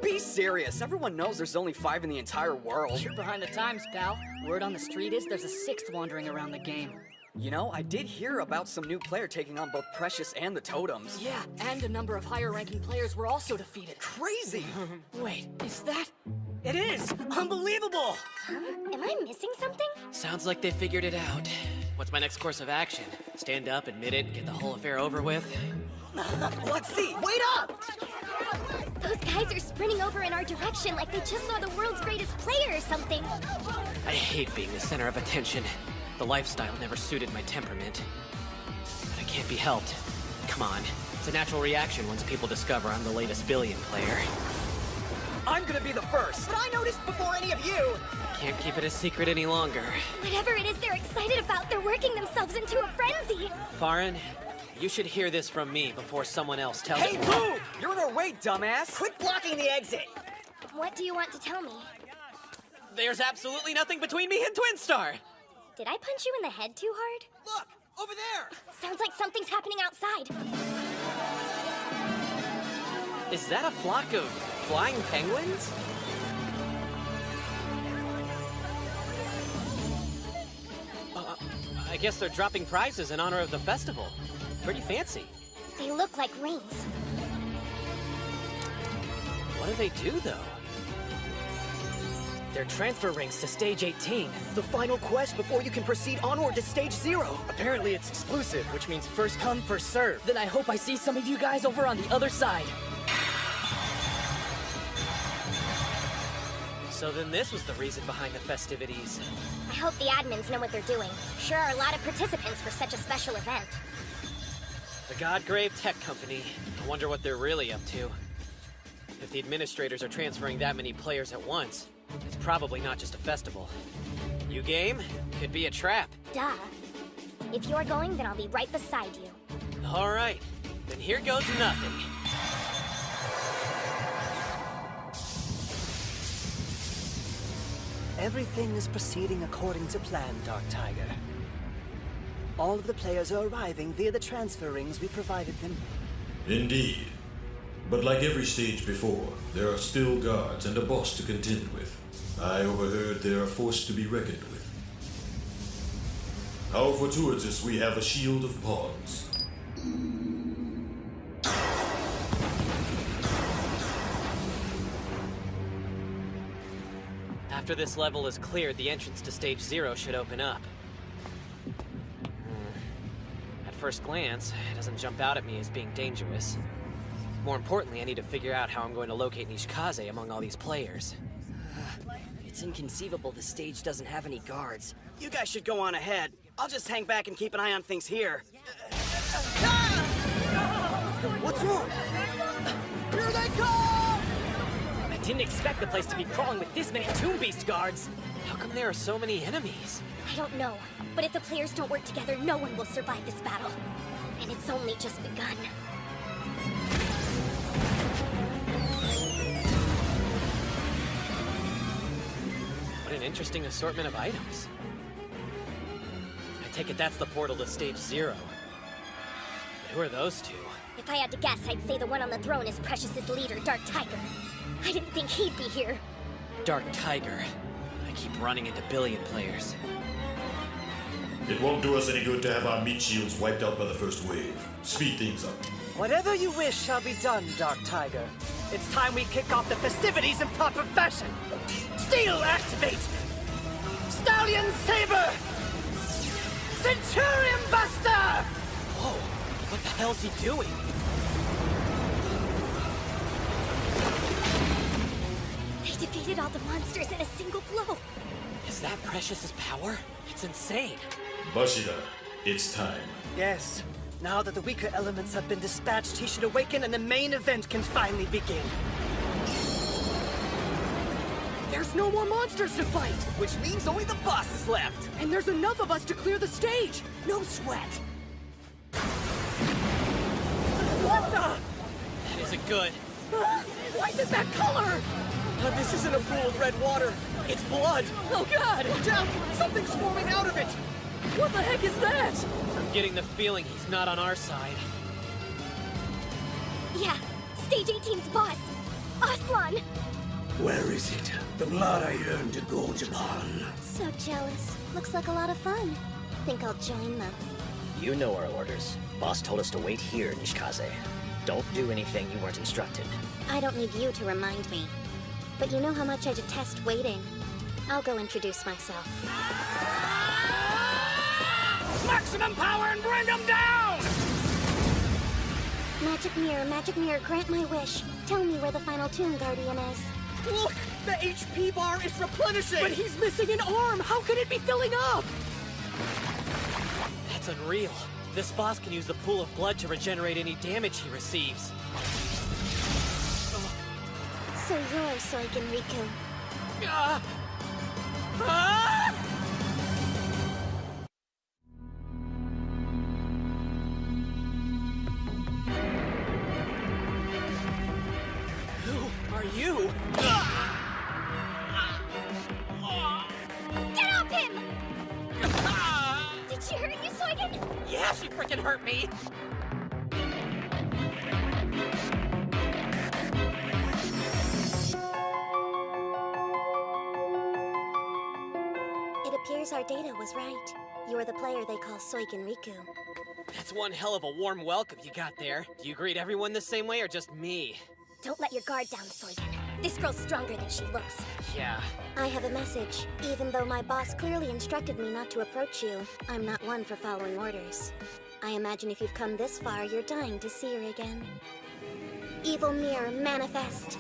Be serious. Everyone knows there's only 5 in the entire world. You're behind the times, pal. Word on the street is there's a 6th wandering around the game. You know, I did hear about some new player taking on both Precious and the Totems. Yeah, and a number of higher-ranking players were also defeated. Crazy! Wait, is that... It is! Unbelievable! Am I missing something? Sounds like they figured it out. What's my next course of action? Stand up, admit it, get the whole affair over with? Let's see! Wait up! Those guys are sprinting over in our direction like they just saw the world's greatest player or something. I hate being the center of attention. The lifestyle never suited my temperament. But it can't be helped. Come on. It's a natural reaction once people discover I'm the latest billion player. I'm gonna be the first, but I noticed before any of you! Can't keep it a secret any longer. Whatever it is they're excited about, they're working themselves into a frenzy. Farin, you should hear this from me before someone else tells Hey, you. move! You're in our way, dumbass! Quit blocking the exit! What do you want to tell me? There's absolutely nothing between me and Twin Star! Did I punch you in the head too hard? Look! Over there! Sounds like something's happening outside. Is that a flock of flying penguins? I guess they're dropping prizes in honor of the festival. Pretty fancy. They look like rings. What do they do, though? They're transfer rings to Stage 18, the final quest before you can proceed onward to Stage 0. Apparently it's exclusive, which means first come, first serve. Then I hope I see some of you guys over on the other side. So then this was the reason behind the festivities. I hope the admins know what they're doing. Sure are a lot of participants for such a special event. The Godgrave Tech Company. I wonder what they're really up to. If the administrators are transferring that many players at once, it's probably not just a festival. You game? Could be a trap. Duh. If you're going, then I'll be right beside you. All right. Then here goes nothing. Everything is proceeding according to plan, Dark Tiger. All of the players are arriving via the transfer rings we provided them. Indeed. But like every stage before, there are still guards and a boss to contend with. I overheard they are a force to be reckoned with. How fortuitous we have a shield of pawns. After this level is cleared, the entrance to Stage 0 should open up. At first glance, it doesn't jump out at me as being dangerous. More importantly, I need to figure out how I'm going to locate Nishikaze among all these players. It's inconceivable the stage doesn't have any guards. You guys should go on ahead. I'll just hang back and keep an eye on things here. What's wrong? Here they come! I didn't expect the place to be crawling with this many Tomb Beast guards. How come there are so many enemies? I don't know, but if the players don't work together, no one will survive this battle. And it's only just begun. What an interesting assortment of items. I take it that's the portal to Stage 0. But who are those two? If I had to guess, I'd say the one on the throne is Precious's leader, Dark Tiger. I didn't think he'd be here. Dark Tiger. I keep running into billion players. It won't do us any good to have our meat shields wiped out by the first wave. Speed things up. Whatever you wish shall be done, Dark Tiger. It's time we kick off the festivities in proper fashion. Steel activate! Stallion Saber! Centurion Buster! Whoa, what the hell's he doing? They defeated all the monsters in a single blow. Is that Precious's power? It's insane. Bashida, it's time. Yes. Now that the weaker elements have been dispatched, he should awaken and the main event can finally begin. There's no more monsters to fight, which means only the boss is left. And there's enough of us to clear the stage. No sweat. What the? That isn't good. Why is it that color? This isn't a pool of red water. It's blood. Oh, God! Watch out! Something's forming out of it! What the heck is that? I'm getting the feeling he's not on our side. Yeah, Stage 18's boss, Aslan. Where is it? The blood I yearn to gorge upon. So jealous. Looks like a lot of fun. Think I'll join them. You know our orders. Boss told us to wait here, Nishikaze. Don't do anything you weren't instructed. I don't need you to remind me. But you know how much I detest waiting. I'll go introduce myself. Maximum power and bring them down! Magic Mirror, grant my wish. Tell me where the final Tomb Guardian is. Look! The HP bar is replenishing! But he's missing an arm! How can it be filling up? That's unreal. This boss can use the pool of blood to regenerate any damage he receives. So you're Soigen Riku. Who are you? frickin' hurt me! It appears our data was right. You're the player they call Soigen Riku. That's one hell of a warm welcome you got there. Do you greet everyone the same way or just me? Don't let your guard down, Soigen. This girl's stronger than she looks. Yeah. I have a message. Even though my boss clearly instructed me not to approach you, I'm not one for following orders. I imagine if you've come this far, you're dying to see her again. Evil mirror, manifest!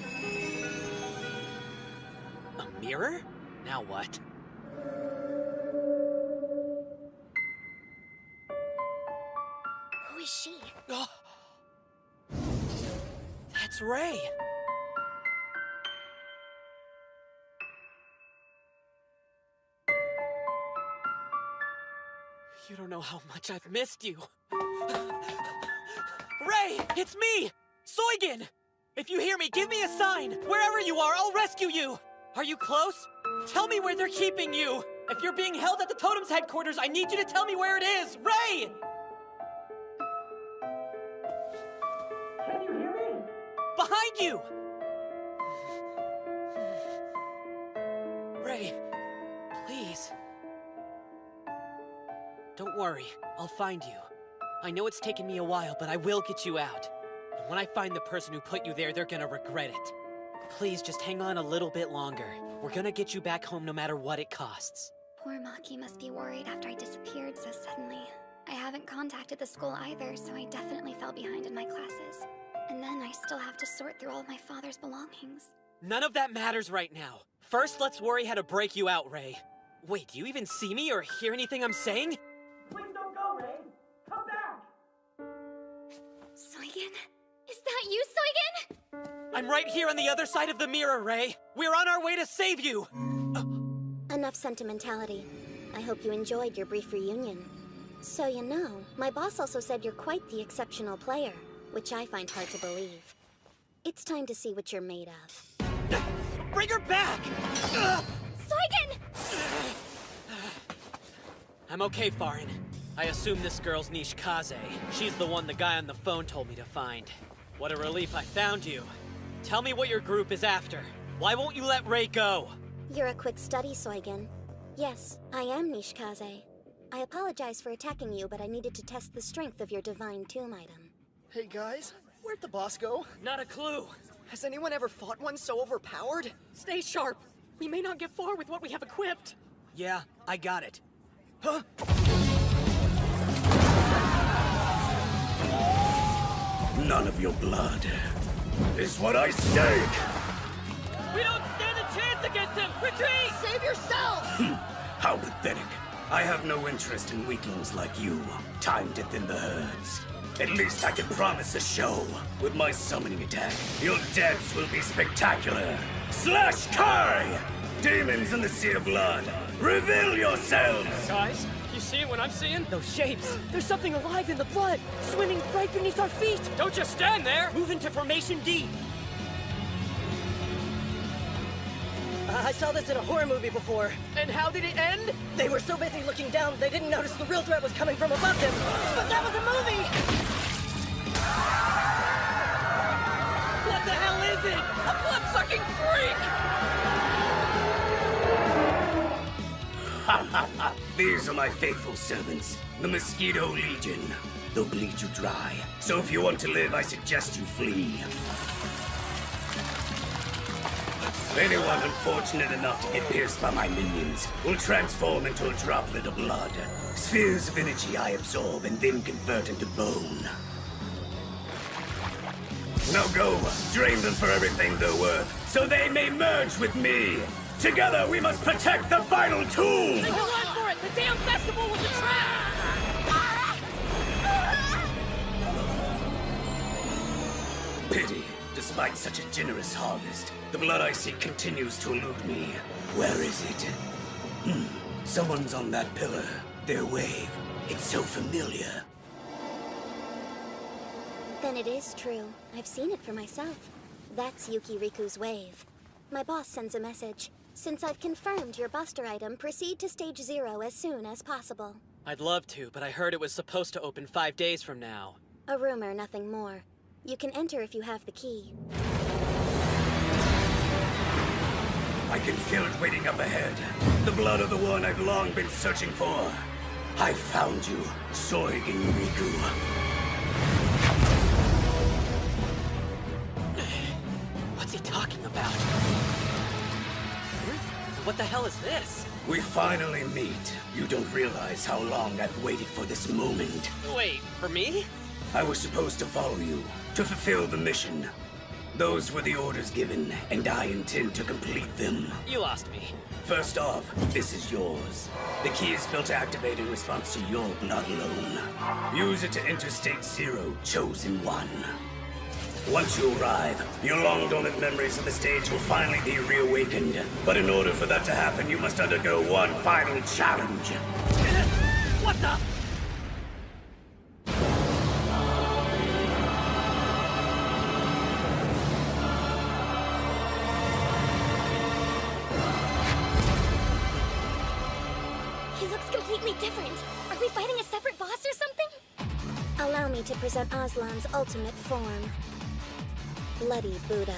A mirror? Now what? Who is she? That's Ray! You don't know how much I've missed you. Ray, it's me! Soigen! If you hear me, give me a sign! Wherever you are, I'll rescue you! Are you close? Tell me where they're keeping you! If you're being held at the Totem's headquarters, I need you to tell me where it is! Ray! Can you hear me? Behind you! Ray, please. Don't worry, I'll find you. I know it's taken me a while, but I will get you out. And when I find the person who put you there, they're gonna regret it. Please, just hang on a little bit longer. We're gonna get you back home no matter what it costs. Poor Maki must be worried after I disappeared so suddenly. I haven't contacted the school either, so I definitely fell behind in my classes. And then I still have to sort through all of my father's belongings. None of that matters right now. First, let's worry how to break you out, Ray. Wait, do you even see me or hear anything I'm saying? Please don't go, Ray! Come back! Soigen? Is that you, Soigen? I'm right here on the other side of the mirror, Ray. We're on our way to save you! Enough sentimentality. I hope you enjoyed your brief reunion. So you know, my boss also said you're quite the exceptional player, which I find hard to believe. It's time to see what you're made of. Bring her back! Soigen! I'm okay, Farin. I assume this girl's Nishikaze. She's the one the guy on the phone told me to find. What a relief I found you. Tell me what your group is after. Why won't you let Ray go? You're a quick study, Soigen. Yes, I am Nishikaze. I apologize for attacking you, but I needed to test the strength of your divine tomb item. Hey guys, where'd the boss go? Not a clue. Has anyone ever fought one so overpowered? Stay sharp. We may not get far with what we have equipped. Yeah, I got it. Huh? None of your blood is what I stake! We don't stand a chance against him! Retreat! Save yourselves! How pathetic. I have no interest in weaklings like you. Time to thin the herds. At least I can promise a show. With my summoning attack, your deaths will be spectacular. Slash Kai! Demons in the Sea of Blood, reveal yourselves! Guys, you see what I'm seeing? Those shapes. There's something alive in the blood, swimming right beneath our feet. Don't just stand there! Move into Formation D. I saw this in a horror movie before. And how did it end? They were so busy looking down, they didn't notice the real threat was coming from above them. But that was a movie! What the hell is it? A blood-sucking freak! These are my faithful servants, the Mosquito Legion. They'll bleed you dry. So if you want to live, I suggest you flee. Anyone unfortunate enough to get pierced by my minions will transform into a droplet of blood. Spheres of energy I absorb and then convert into bone. Now go, drain them for everything they're worth, so they may merge with me. Together we must protect the vital tool! Make a run for it! The damn festival was a trap! Pity. Despite such a generous harvest, the blood I seek continues to elude me. Where is it? Someone's on that pillar. Their wave. It's so familiar. Then it is true. I've seen it for myself. That's Yuki Riku's wave. My boss sends a message. Since I've confirmed your buster item, proceed to Stage 0 as soon as possible. I'd love to, but I heard it was supposed to open 5 days from now. A rumor, nothing more. You can enter if you have the key. I can feel it waiting up ahead. The blood of the one I've long been searching for. I found you, Soigen Riku. What's he talking about? What the hell is this? We finally meet. You don't realize how long I've waited for this moment. Wait, for me? I was supposed to follow you, to fulfill the mission. Those were the orders given, and I intend to complete them. You lost me. First off, this is yours. The key is built to activate in response to your blood alone. Use it to enter State Zero, Chosen One. Once you arrive, your long-dormant memories of the stage will finally be reawakened. But in order for that to happen, you must undergo one final challenge. What the? He looks completely different. Are we fighting a separate boss or something? Allow me to present Aslan's ultimate form. Bloody Buddha.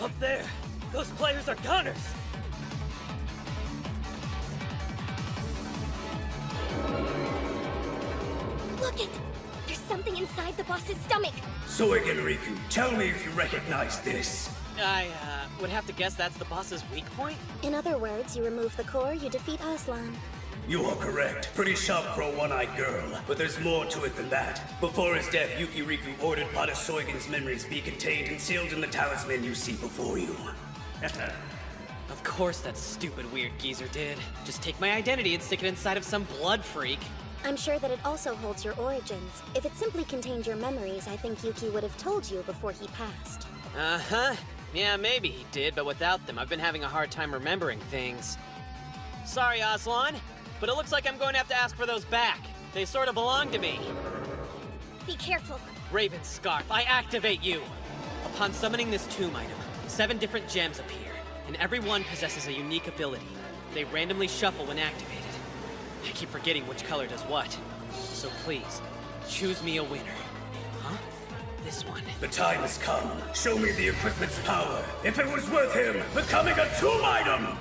Up there! Those players are gunners! Look it! There's something inside the boss's stomach! Soigen Riku, tell me if you recognize this. I, would have to guess that's the boss's weak point? In other words, you remove the core, you defeat Aslan. You are correct. Pretty sharp for a one-eyed girl, but there's more to it than that. Before his death, Yuki Riku ordered Pada Soigen's memories be contained and sealed in the talisman you see before you. Of course that stupid weird geezer did. Just take my identity and stick it inside of some blood freak. I'm sure that it also holds your origins. If it simply contained your memories, I think Yuki would have told you before he passed. Uh-huh. Yeah, maybe he did, but without them, I've been having a hard time remembering things. Sorry, Aslan, but it looks like I'm going to have to ask for those back. They sort of belong to me. Be careful. Raven Scarf, I activate you! Upon summoning this tomb item, 7 different gems appear, and every one possesses a unique ability. They randomly shuffle when activated. I keep forgetting which color does what. So please, choose me a winner. Huh? This one. The time has come. Show me the equipment's power. If it was worth him becoming a tomb item!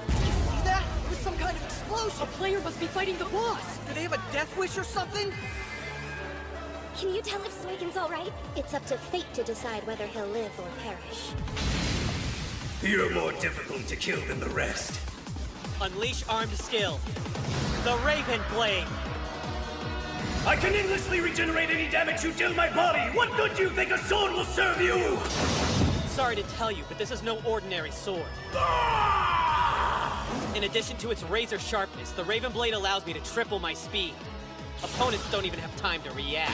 See that? It was some kind of explosion. A player must be fighting the boss. Do they have a death wish or something? Can you tell if Soigen's alright? It's up to fate to decide whether he'll live or perish. You're more difficult to kill than the rest. Unleash armed skill. The Raven Blade. I can endlessly regenerate any damage you deal my body! What good do you think a sword will serve you? Sorry to tell you, but this is no ordinary sword. In addition to its razor sharpness, the Raven Blade allows me to triple my speed. Opponents don't even have time to react.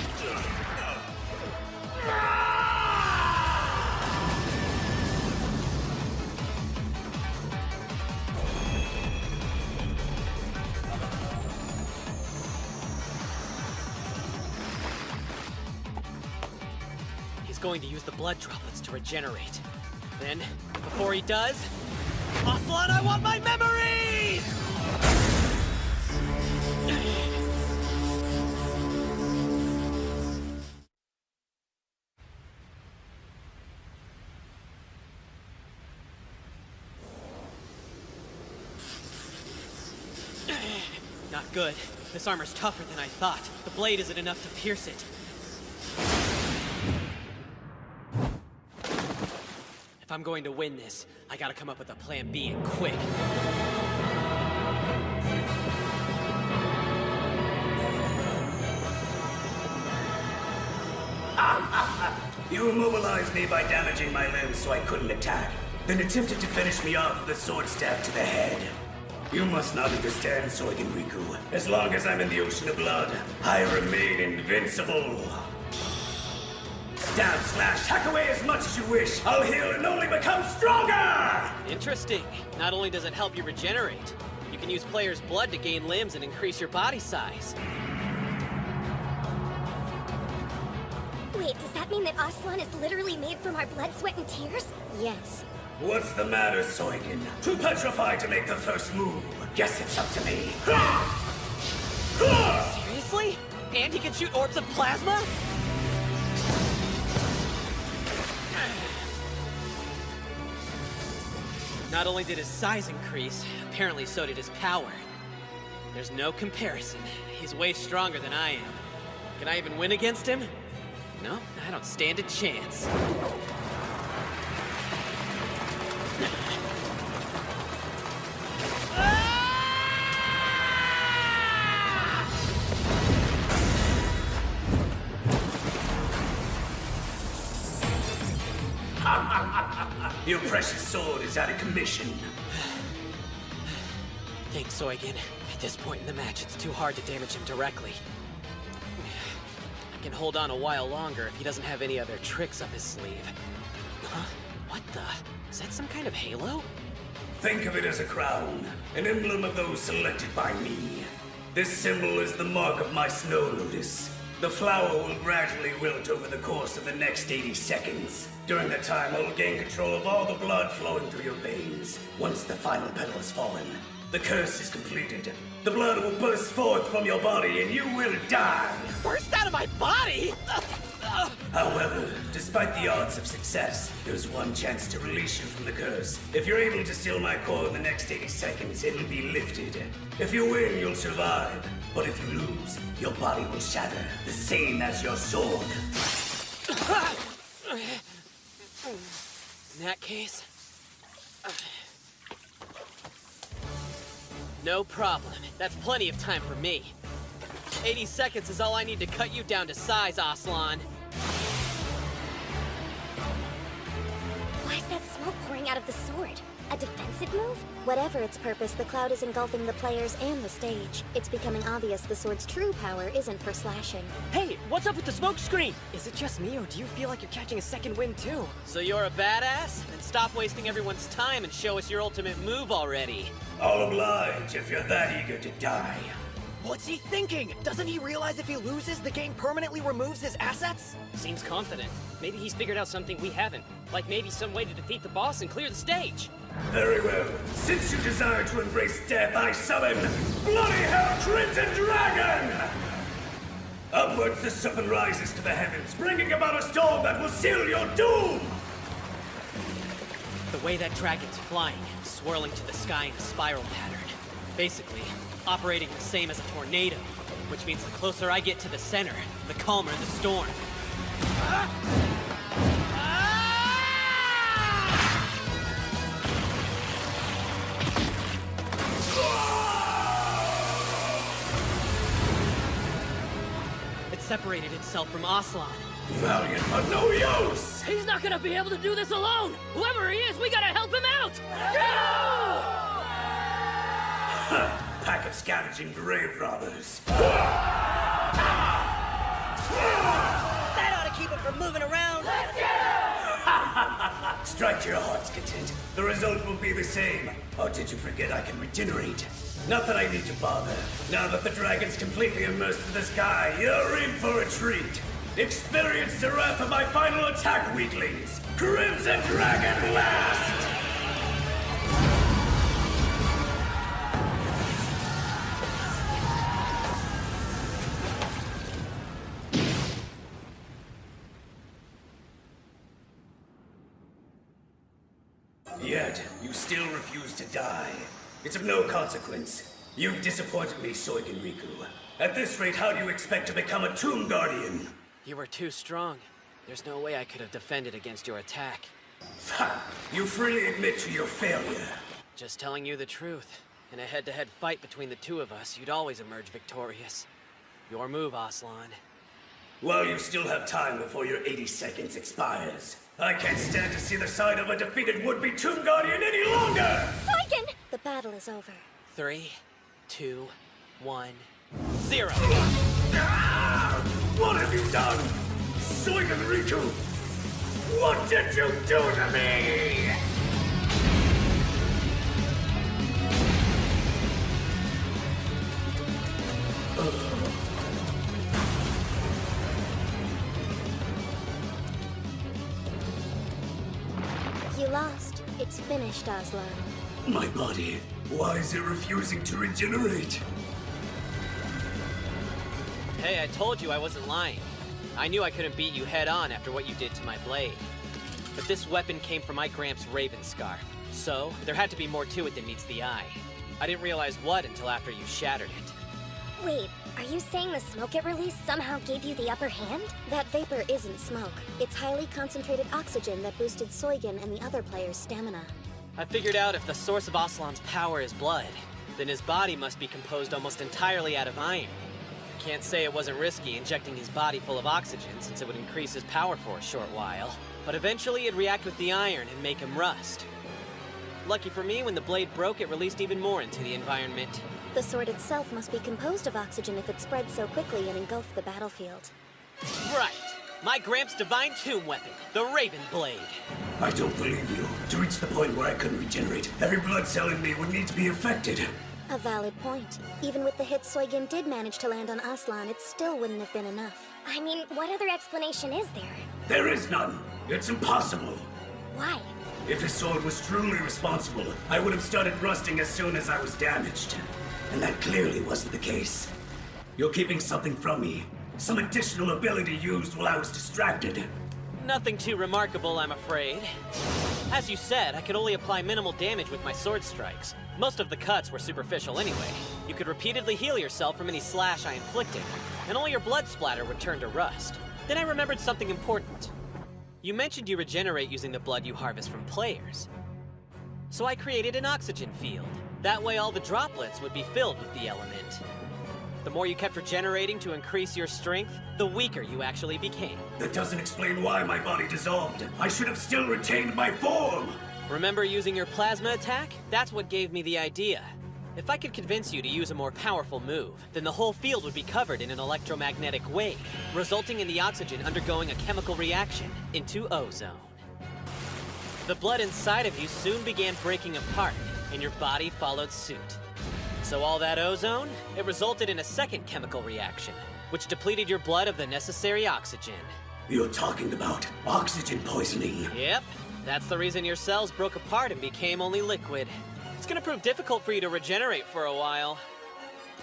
He's going to use the blood droplets to regenerate. Then, before he does, Aslan, I want my memories! Not good. This armor's tougher than I thought. The blade isn't enough to pierce it. If I'm going to win this, I gotta come up with a plan B and quick. You immobilized me by damaging my limbs so I couldn't attack, then attempted to finish me off with a sword stab to the head. You must not understand, Soigen Riku. As long as I'm in the ocean of blood, I remain invincible. Stab, slash, hack away as much as you wish. I'll heal and only become stronger! Interesting. Not only does it help you regenerate, you can use players' blood to gain limbs and increase your body size. Wait, does that mean that Aslan is literally made from our blood, sweat, and tears? Yes. What's the matter, Soigen? Too petrified to make the first move. Guess it's up to me. Seriously? And he can shoot orbs of plasma? Not only did his size increase, apparently so did his power. There's no comparison. He's way stronger than I am. Can I even win against him? No, I don't stand a chance. Your precious sword is out of commission. Thanks, Soigen. At this point in the match, it's too hard to damage him directly. I can hold on a while longer if he doesn't have any other tricks up his sleeve. Huh? What the? Is that some kind of halo? Think of it as a crown, an emblem of those selected by me. This symbol is the mark of my snow lotus. The flower will gradually wilt over the course of the next 80 seconds. During that time, I will gain control of all the blood flowing through your veins. Once the final petal has fallen, the curse is completed. The blood will burst forth from your body and you will die. Burst out of my body? However, despite the odds of success, there's one chance to release you from the curse. If you're able to steal my core in the next 80 seconds, it'll be lifted. If you win, you'll survive. But if you lose, your body will shatter, the same as your sword. In that case... no problem. That's plenty of time for me. 80 seconds is all I need to cut you down to size, Aslan. Why is that smoke pouring out of the sword? A defensive move? Whatever its purpose, the cloud is engulfing the players and the stage. It's becoming obvious the sword's true power isn't for slashing. Hey, what's up with the smoke screen? Is it just me, or do you feel like you're catching a second wind too? So you're a badass? Then stop wasting everyone's time and show us your ultimate move already. I'll oblige if you're that eager to die. What's he thinking? Doesn't he realize if he loses, the game permanently removes his assets? Seems confident. Maybe he's figured out something we haven't. Like maybe some way to defeat the boss and clear the stage. Very well. Since you desire to embrace death, I summon Bloody Hell Crimson Dragon! Upwards the serpent rises to the heavens, bringing about a storm that will seal your doom! The way that dragon's flying, swirling to the sky in a spiral pattern. Basically, operating the same as a tornado, which means the closer I get to the center, the calmer the storm. It separated itself from Aslan. Valiant but no use! He's not gonna be able to do this alone! Whoever he is, we gotta help him out! Pack of scavenging grave robbers. That ought to keep him from moving around. Let's get him! Strike to your heart's content. The result will be the same. Or did you forget I can regenerate? Not that I need to bother. Now that the dragon's completely immersed in the sky, you're in for a treat. Experience the wrath of my final attack, weaklings! Crimson Dragon Blast! Yet, you still refuse to die. It's of no consequence. You've disappointed me, Soigen Riku. At this rate, how do you expect to become a Tomb Guardian? You were too strong. There's no way I could have defended against your attack. You freely admit to your failure. Just telling you the truth. In a head-to-head fight between the two of us, you'd always emerge victorious. Your move, Aslan. Well, you still have time before your 80 seconds expires. I can't stand to see the side of a defeated would-be Tomb Guardian any longer! Soigen! The battle is over. 3, 2, 1, 0. What have you done? Soigen Riku! What did you do to me? You lost. It's It's finished, Aslan. My body, why is it refusing to regenerate? Hey, I told you I wasn't lying. I knew I couldn't beat you head on after what you did to my blade. But this weapon came from my Gramps' Raven Scarf, so there had to be more to it than meets the eye. I didn't realize what until after you shattered it. Wait, are you saying the smoke it released somehow gave you the upper hand? That vapor isn't smoke. It's highly concentrated oxygen that boosted Soigen and the other players' stamina. I figured out if the source of Aslan's power is blood, then his body must be composed almost entirely out of iron. Can't say it wasn't risky injecting his body full of oxygen since it would increase his power for a short while. But eventually it'd react with the iron and make him rust. Lucky for me, when the blade broke, it released even more into the environment. The sword itself must be composed of oxygen if it spread so quickly and engulfed the battlefield. Right! My Gramps' divine tomb weapon, the Raven Blade. I don't believe you. To reach the point where I couldn't regenerate, every blood cell in me would need to be affected. A valid point. Even with the hit Soigen did manage to land on Aslan, it still wouldn't have been enough. I mean, what other explanation is there? There is none. It's impossible. Why? If his sword was truly responsible, I would have started rusting as soon as I was damaged. And that clearly wasn't the case. You're keeping something from me. Some additional ability used while I was distracted. Nothing too remarkable, I'm afraid. As you said, I could only apply minimal damage with my sword strikes. Most of the cuts were superficial anyway. You could repeatedly heal yourself from any slash I inflicted, and only your blood splatter would turn to rust. Then I remembered something important. You mentioned you regenerate using the blood you harvest from players. So I created an oxygen field. That way all the droplets would be filled with the element. The more you kept regenerating to increase your strength, the weaker you actually became. That doesn't explain why my body dissolved. I should have still retained my form! Remember using your plasma attack? That's what gave me the idea. If I could convince you to use a more powerful move, then the whole field would be covered in an electromagnetic wave, resulting in the oxygen undergoing a chemical reaction into ozone. The blood inside of you soon began breaking apart, and your body followed suit. So all that ozone, it resulted in a second chemical reaction, which depleted your blood of the necessary oxygen. You're talking about oxygen poisoning. Yep, that's the reason your cells broke apart and became only liquid. It's gonna prove difficult for you to regenerate for a while.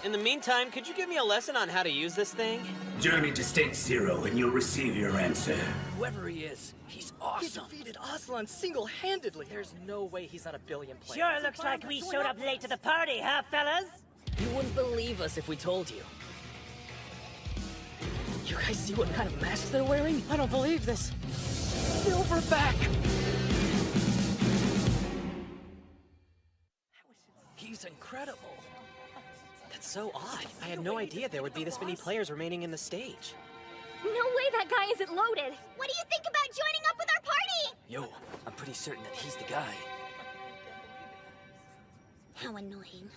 In the meantime, could you give me a lesson on how to use this thing? Journey to Stage 0 and you'll receive your answer. Whoever he is, he's awesome. He defeated Aslan single-handedly. There's no way he's not a billion player. Sure looks like we showed up late to the party, huh, fellas? You wouldn't believe us if we told you. You guys see what kind of masks they're wearing? I don't believe this. Silverback! He's incredible. That's so odd. I had no idea there would be this many players remaining in the stage. No way that guy isn't loaded. What do you think about joining up with our party? Yo, I'm pretty certain that he's the guy. How annoying.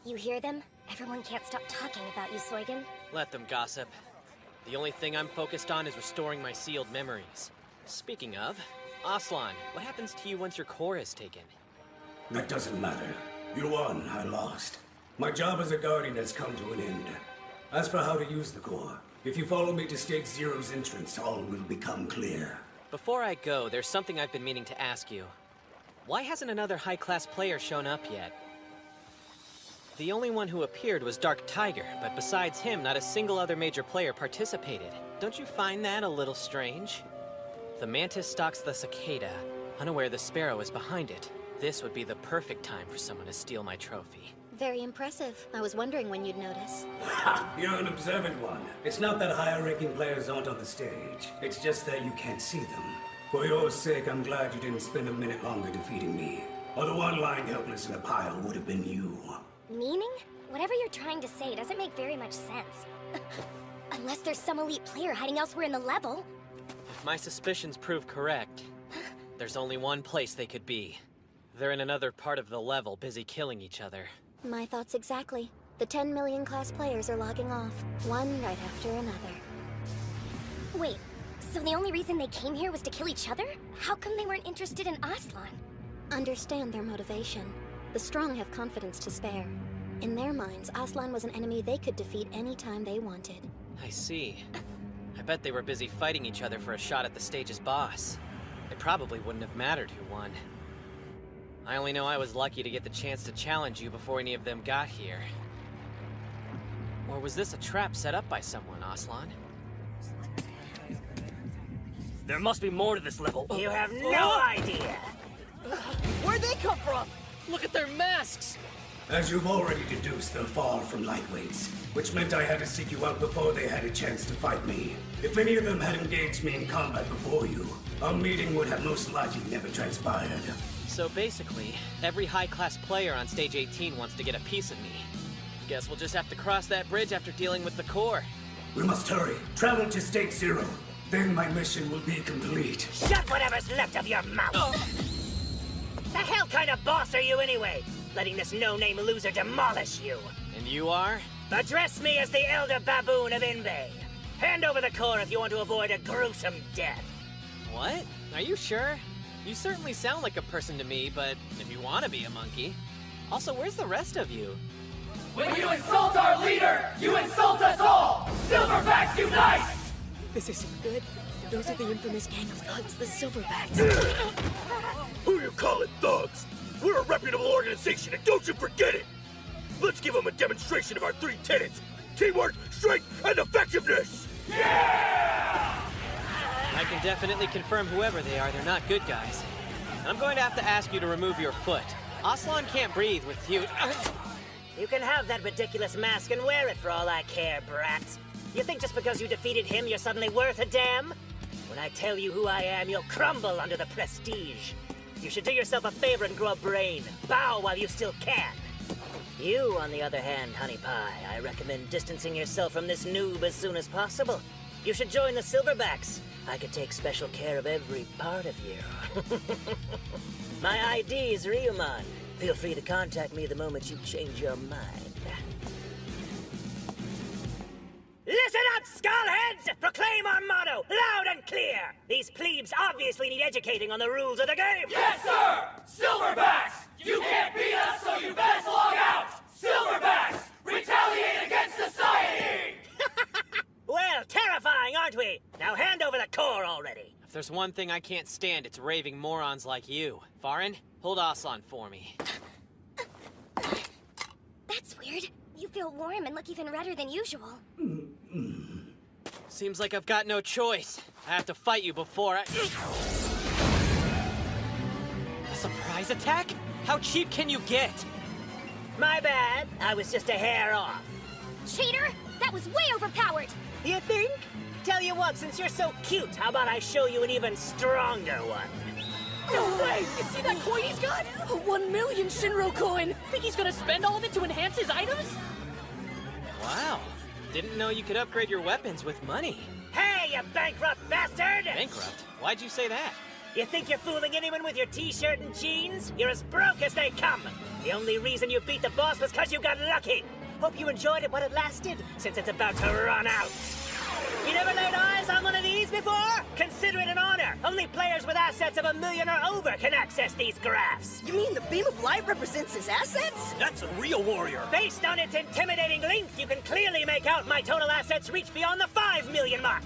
You hear them? Everyone can't stop talking about you, Soigen. Let them gossip. The only thing I'm focused on is restoring my sealed memories. Speaking of, Aslan, what happens to you once your core is taken? That doesn't matter. You won, I lost. My job as a guardian has come to an end. As for how to use the core, if you follow me to Stage 0's entrance, all will become clear. Before I go, there's something I've been meaning to ask you. Why hasn't another high-class player shown up yet? The only one who appeared was Dark Tiger, but besides him, not a single other major player participated. Don't you find that a little strange? The Mantis stalks the Cicada, unaware the Sparrow is behind it. This would be the perfect time for someone to steal my trophy. Very impressive. I was wondering when you'd notice. Ha! You're an observant one. It's not that higher-ranking players aren't on the stage. It's just that you can't see them. For your sake, I'm glad you didn't spend a minute longer defeating me. Or the one lying helpless in a pile would have been you. Meaning? Whatever you're trying to say doesn't make very much sense. Unless there's some elite player hiding elsewhere in the level. If my suspicions prove correct, there's only one place they could be. They're in another part of the level, busy killing each other. My thoughts exactly. The 10 million class players are logging off, one right after another. Wait, so the only reason they came here was to kill each other? How come they weren't interested in Aslan? Understand their motivation. The strong have confidence to spare. In their minds, Aslan was an enemy they could defeat any time they wanted. I see. I bet they were busy fighting each other for a shot at the stage's boss. It probably wouldn't have mattered who won. I only know I was lucky to get the chance to challenge you before any of them got here. Or was this a trap set up by someone, Aslan? There must be more to this level. You have no idea. Where'd they come from? Look at their masks! As you've already deduced, they're far from lightweights, which meant I had to seek you out before they had a chance to fight me. If any of them had engaged me in combat before you, our meeting would have most likely never transpired. So basically, every high-class player on Stage 18 wants to get a piece of me. Guess we'll just have to cross that bridge after dealing with the core. We must hurry. Travel to Stage 0. Then my mission will be complete. Shut whatever's left of your mouth! The hell kind of boss are you anyway? Letting this no-name loser demolish you. And you are? Address me as the Elder Baboon of Inbay. Hand over the core if you want to avoid a gruesome death. What? Are you sure? You certainly sound like a person to me, but if you want to be a monkey. Also, where's the rest of you? When you insult our leader, you insult us all! Silverbacks unite! This isn't good. Those are the infamous gang of thugs, the Silverbacks. Who you calling thugs? We're a reputable organization, and don't you forget it! Let's give them a demonstration of our 3 tenets: teamwork, strength, and effectiveness! Yeah! I can definitely confirm whoever they are, they're not good guys. I'm going to have to ask you to remove your foot. Aslan can't breathe with you. You can have that ridiculous mask and wear it for all I care, brat. You think just because you defeated him, you're suddenly worth a damn? When I tell you who I am, you'll crumble under the prestige. You should do yourself a favor and grow a brain. Bow while you still can. You, on the other hand, Honey Pie, I recommend distancing yourself from this noob as soon as possible. You should join the Silverbacks. I could take special care of every part of you. My ID is Ryuman. Feel free to contact me the moment you change your mind. Listen up, skullheads! Proclaim our motto, loud and clear! These plebes obviously need educating on the rules of the game! Yes, sir! Silverbacks! You can't beat us, so you best log out! Silverbacks! Retaliate against society! Well, terrifying, aren't we? Now hand over the core already. If there's one thing I can't stand, it's raving morons like you. Farin, hold Aslan for me. That's weird. You feel warm and look even redder than usual. Seems like I've got no choice. I have to fight you before I... A surprise attack? How cheap can you get? My bad. I was just a hair off. Cheater! That was way overpowered! You think? Tell you what, since you're so cute, how about I show you an even stronger one? No way! You see that coin he's got? A 1 million Shinro coin! Think he's gonna spend all of it to enhance his items? Wow. Didn't know you could upgrade your weapons with money. Hey, you bankrupt bastard! Bankrupt? Why'd you say that? You think you're fooling anyone with your t-shirt and jeans? You're as broke as they come! The only reason you beat the boss was because you got lucky! Hope you enjoyed it while it lasted, since it's about to run out! You never laid eyes on one of these before? Consider it an honor! Only players with assets of 1 million or over can access these graphs! You mean the beam of light represents his assets? That's a real warrior! Based on its intimidating length, you can clearly make out my total assets reach beyond the 5 million mark!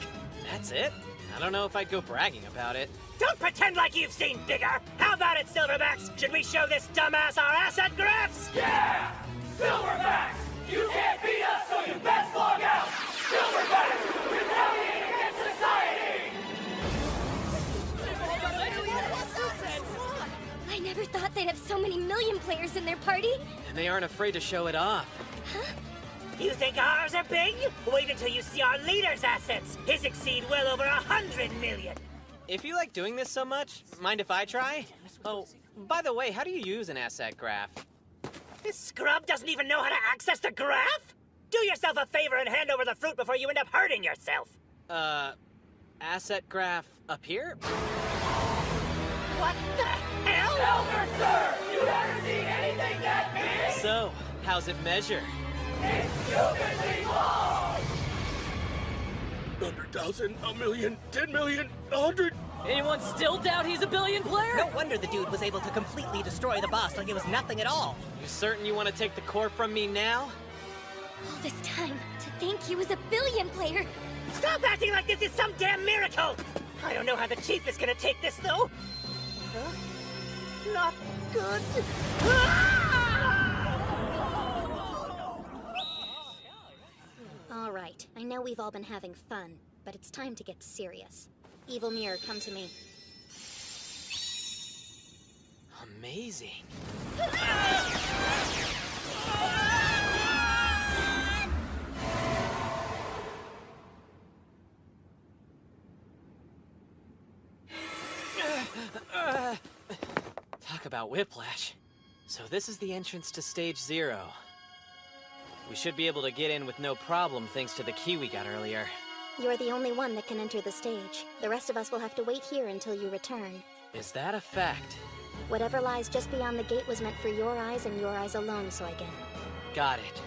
That's it? I don't know if I'd go bragging about it. Don't pretend like you've seen bigger! How about it, Silverbacks? Should we show this dumbass our asset graphs? Yeah! Silverbacks! You can't beat us, so you best log out! Silverbacks! Retaliate against society! I never thought they'd have so many million players in their party. And they aren't afraid to show it off. Huh? You think ours are big? Wait until you see our leader's assets. His exceed well over 100 million. If you like doing this so much, mind if I try? Oh, by the way, how do you use an asset graph? This scrub doesn't even know how to access the graph? Do yourself a favor and hand over the fruit before you end up hurting yourself. Asset graph up here? What the hell? Elder Sir! You ever seen anything that big? So, how's it measure? It's stupidly long! 100,000, 1 million, 10 million, 100... Anyone still doubt he's a billion player? No wonder the dude was able to completely destroy the boss like it was nothing at all. You certain you want to take the core from me now? All this time, to think he was a billion player. Stop acting like this is some damn miracle! I don't know how the Chief is gonna take this, though. Huh? Not good. All right, I know we've all been having fun, but it's time to get serious. Evil Mirror, come to me. Amazing. Talk about whiplash. So this is the entrance to Stage 0. We should be able to get in with no problem thanks to the key we got earlier. You're the only one that can enter the stage. The rest of us will have to wait here until you return. Is that a fact? Whatever lies just beyond the gate was meant for your eyes and your eyes alone, Soigen. Got it.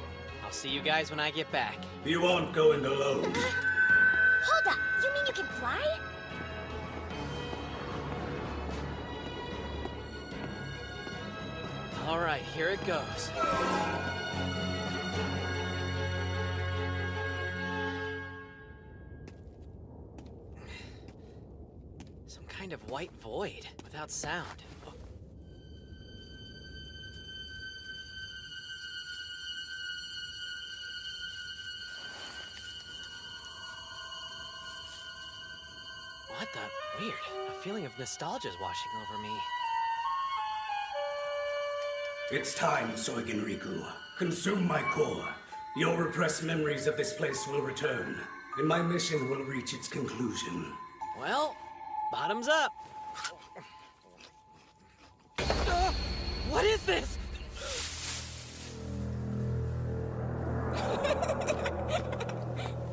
I'll see you guys when I get back. You aren't going alone. Hold up! You mean you can fly? All right, here it goes. Some kind of white void without sound. What the? Weird. A feeling of nostalgia's washing over me. It's time, Soigen Riku. Consume my core. Your repressed memories of this place will return, and my mission will reach its conclusion. Well, bottoms up. What is this?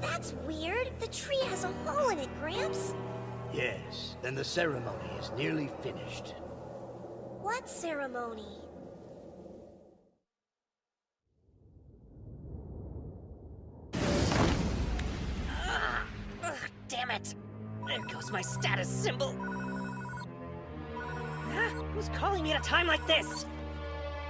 That's weird. The tree has a hole in it, Gramps. Yes, then the ceremony is nearly finished. What ceremony? Damn it! There goes my status symbol. Who's calling me at a time like this?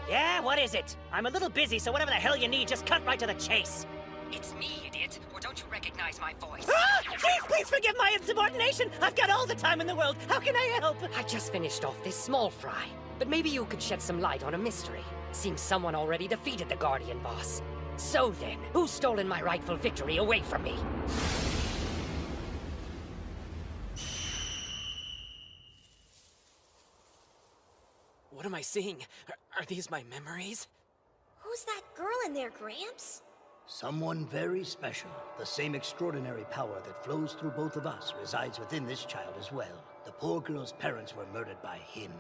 Yeah, what is it? I'm a little busy, so whatever the hell you need, just cut right to the chase. It's me, idiot. Or don't you recognize my voice? Please forgive my insubordination! I've got all the time in the world! How can I help? I just finished off this small fry. But maybe you could shed some light on a mystery. Seems someone already defeated the Guardian boss. So then, who's stolen my rightful victory away from me? What am I seeing? Are these my memories? Who's that girl in there, Gramps? Someone very special. The same extraordinary power that flows through both of us resides within this child as well. The poor girl's parents were murdered by him.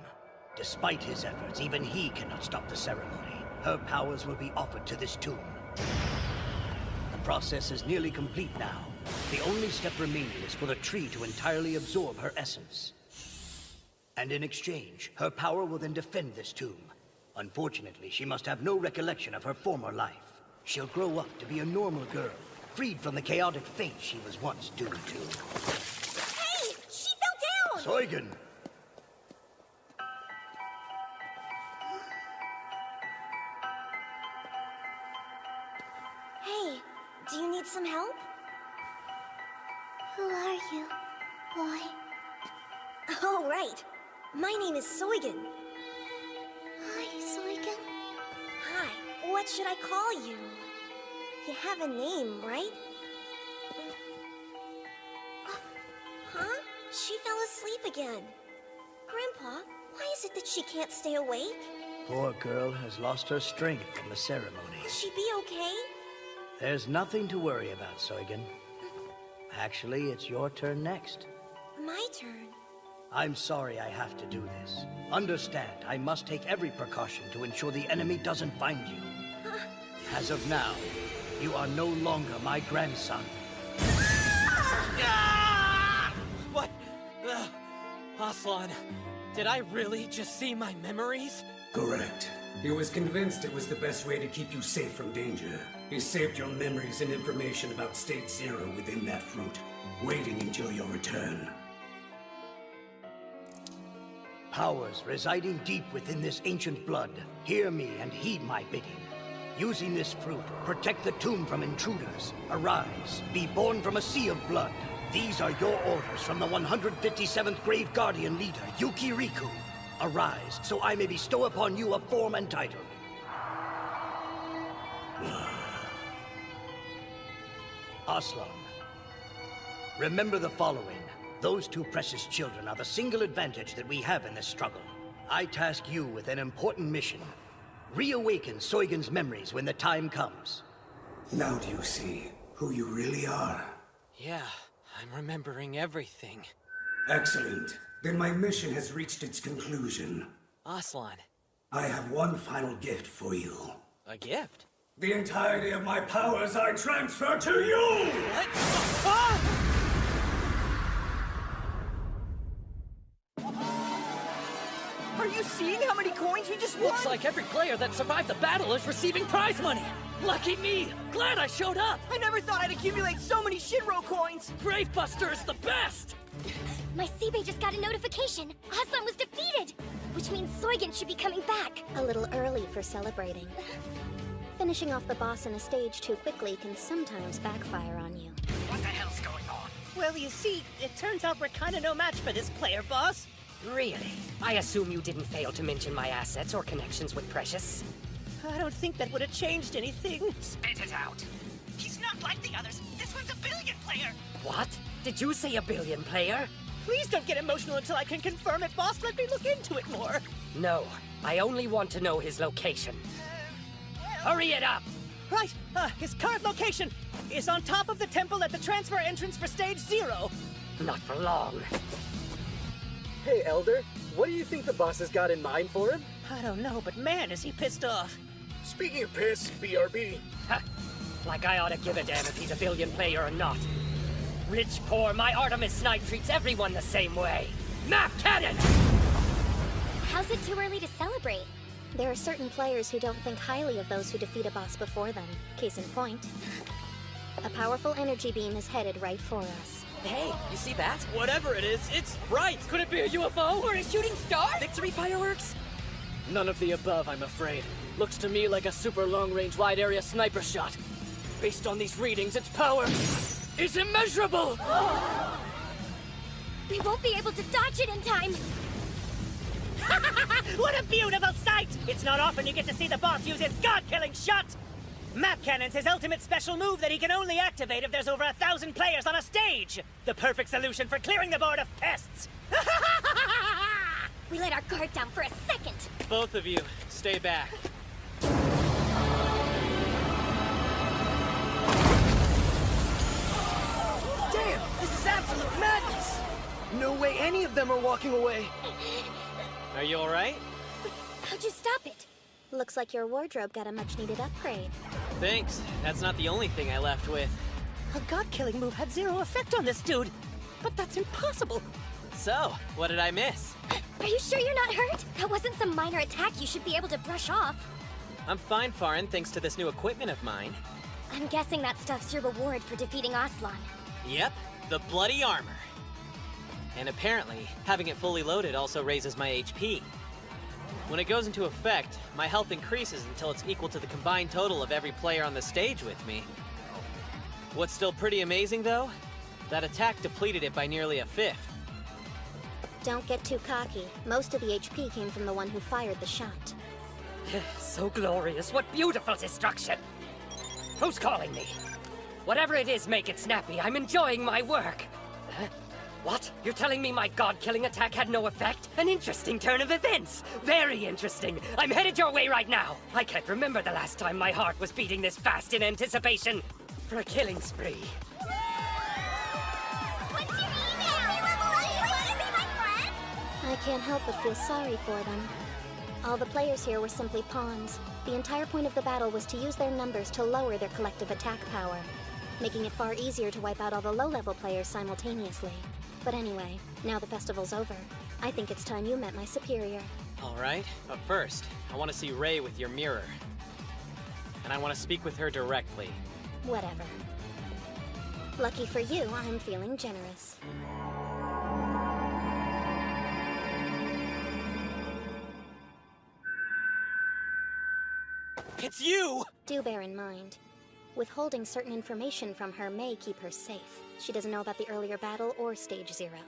Despite his efforts, even he cannot stop the ceremony. Her powers will be offered to this tomb. The process is nearly complete now. The only step remaining is for the tree to entirely absorb her essence. And in exchange, her power will then defend this tomb. Unfortunately, she must have no recollection of her former life. She'll grow up to be a normal girl, freed from the chaotic fate she was once doomed to. Hey! She fell down! Soigen! Hey, do you need some help? Who are you, boy? Oh, right. My name is Soigen. Hi, Soigen. Hi. What should I call you? You have a name, right? Huh? She fell asleep again. Grandpa, why is it that she can't stay awake? Poor girl has lost her strength from the ceremony. Will she be okay? There's nothing to worry about, Soigen. Actually, it's your turn next. My turn. I'm sorry I have to do this. Understand, I must take every precaution to ensure the enemy doesn't find you. As of now, you are no longer my grandson. What? Aslan, did I really just see my memories? Correct. He was convinced it was the best way to keep you safe from danger. He saved your memories and information about Stage 0 within that fruit, waiting until your return. Powers residing deep within this ancient blood, hear me and heed my bidding. Using this fruit, protect the tomb from intruders. Arise, be born from a sea of blood. These are your orders from the 157th Grave Guardian leader, Yuki Riku. Arise, so I may bestow upon you a form and title. Aslan, remember the following. Those two precious children are the single advantage that we have in this struggle. I task you with an important mission. Reawaken Soigen's memories when the time comes. Now do you see who you really are? Yeah, I'm remembering everything. Excellent. Then my mission has reached its conclusion. Aslan. I have one final gift for you. A gift? The entirety of my powers I transfer to you! What? Ah! Are you seeing how many coins we just won? Looks like every player that survived the battle is receiving prize money. Lucky me! Glad I showed up! I never thought I'd accumulate so many Shinro coins! Gravebuster is the best! My Seibei just got a notification. Aslan was defeated! Which means Soigen should be coming back. A little early for celebrating. Finishing off the boss in a stage too quickly can sometimes backfire on you. What the hell's going on? Well, you see, it turns out we're kinda no match for this player, boss. Really? I assume you didn't fail to mention my assets or connections with Precious. I don't think that would have changed anything. Spit it out. He's not like the others. This one's a billion player. What? Did you say a billion player? Please don't get emotional until I can confirm it, boss. Let me look into it more. No, I only want to know his location. Hurry it up! Right, his current location is on top of the temple at the transfer entrance for Stage 0. Not for long. Hey, Elder, what do you think the boss has got in mind for him? I don't know, but man, is he pissed off. Speaking of piss, BRB. Ha! Like I ought to give a damn if he's a billion player or not. Rich, poor, my Artemis Snipe treats everyone the same way. Map cannon! How's it too early to celebrate? There are certain players who don't think highly of those who defeat a boss before them. Case in point. A powerful energy beam is headed right for us. Hey, you see that? Whatever it is, it's bright! Could it be a UFO? Or a shooting star? Victory fireworks? None of the above, I'm afraid. Looks to me like a super long-range wide-area sniper shot. Based on these readings, its power is immeasurable! We won't be able to dodge it in time! What a beautiful sight! It's not often you get to see the boss use his god-killing shot! Map Cannon's his ultimate special move that he can only activate if there's over 1,000 players on a stage! The perfect solution for clearing the board of pests! We let our guard down for a second! Both of you, stay back. Damn, this is absolute madness! No way any of them are walking away. Are you alright? How'd you stop it? Looks like your wardrobe got a much-needed upgrade. Thanks. That's not the only thing I left with. A god-killing move had zero effect on this dude. But that's impossible. So, what did I miss? Are you sure you're not hurt? That wasn't some minor attack you should be able to brush off. I'm fine, Farin, thanks to this new equipment of mine. I'm guessing that stuff's your reward for defeating Aslan. Yep, the bloody armor. And apparently, having it fully loaded also raises my HP. When it goes into effect, my health increases until it's equal to the combined total of every player on the stage with me. What's still pretty amazing, though? That attack depleted it by nearly a fifth. Don't get too cocky. Most of the HP came from the one who fired the shot. So glorious, what beautiful destruction! Who's calling me? Whatever it is, make it snappy. I'm enjoying my work. What? You're telling me my god-killing attack had no effect? An interesting turn of events! Very interesting! I'm headed your way right now! I can't remember the last time my heart was beating this fast in anticipation for a killing spree. What's your email? I can't help but feel sorry for them. All the players here were simply pawns. The entire point of the battle was to use their numbers to lower their collective attack power, making it far easier to wipe out all the low-level players simultaneously. But anyway, now the festival's over. I think it's time you met my superior. Alright, but first, I want to see Ray with your mirror. And I want to speak with her directly. Whatever. Lucky for you, I'm feeling generous. It's you! Do bear in mind, withholding certain information from her may keep her safe. She doesn't know about the earlier battle or Stage Zero.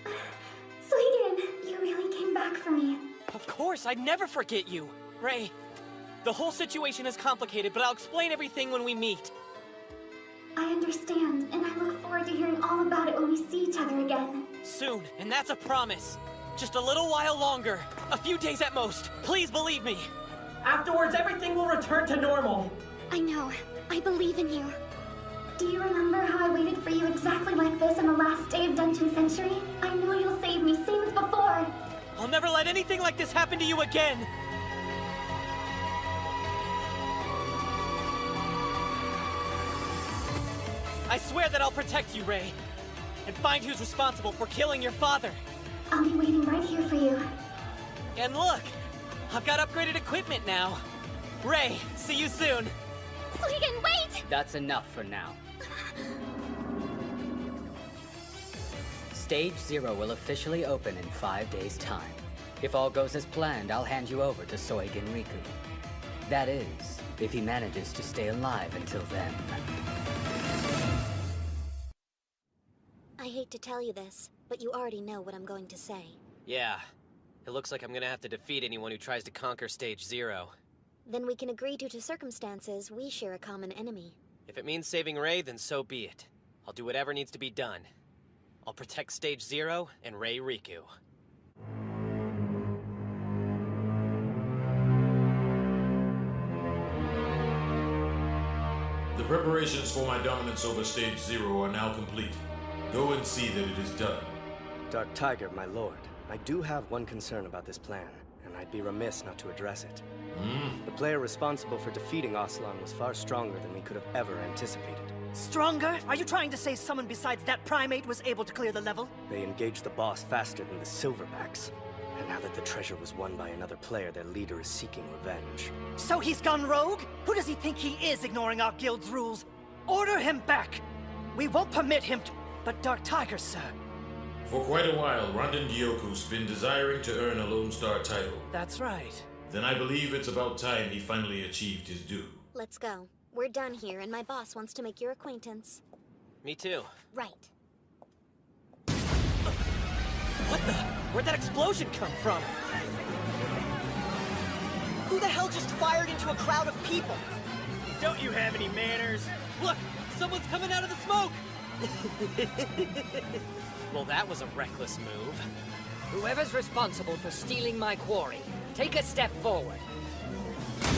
Suigen, you really came back for me. Of course, I'd never forget you. Ray, the whole situation is complicated, but I'll explain everything when we meet. I understand, and I look forward to hearing all about it when we see each other again. Soon, and that's a promise. Just a little while longer. A few days at most. Please believe me. Afterwards, everything will return to normal. I know. I believe in you. Do you remember how I waited for you exactly like this on the last day of Dungeon Century? I know you'll save me, same as before. I'll never let anything like this happen to you again. I swear that I'll protect you, Ray. And find who's responsible for killing your father. I'll be waiting right here for you. And look, I've got upgraded equipment now. Ray, see you soon. Suigen, wait! That's enough for now. Stage Zero will officially open in 5 days' time. If all goes as planned, I'll hand you over to Soigen Riku. That is, if he manages to stay alive until then. I hate to tell you this, but you already know what I'm going to say. Yeah, it looks like I'm gonna have to defeat anyone who tries to conquer Stage Zero. Then we can agree due to circumstances we share a common enemy. If it means saving Ray, then so be it. I'll do whatever needs to be done. I'll protect Stage Zero and Ray Riku. The preparations for my dominance over Stage Zero are now complete. Go and see that it is done. Dark Tiger, my lord, I do have one concern about this plan, and I'd be remiss not to address it. The player responsible for defeating Aslan was far stronger than we could have ever anticipated. Stronger? Are you trying to say someone besides that primate was able to clear the level? They engaged the boss faster than the Silverbacks. And now that the treasure was won by another player, their leader is seeking revenge. So he's gone rogue? Who does he think he is, ignoring our guild's rules? Order him back! We won't permit him to... But Dark Tiger, sir. For quite a while, Rondon Gyoku's been desiring to earn a Lone Star title. That's right. Then I believe it's about time he finally achieved his due. Let's go. We're done here, and my boss wants to make your acquaintance. Me too. Right. What the? Where'd that explosion come from? Who the hell just fired into a crowd of people? Don't you have any manners? Look! Someone's coming out of the smoke! Well, that was a reckless move. Whoever's responsible for stealing my quarry, take a step forward.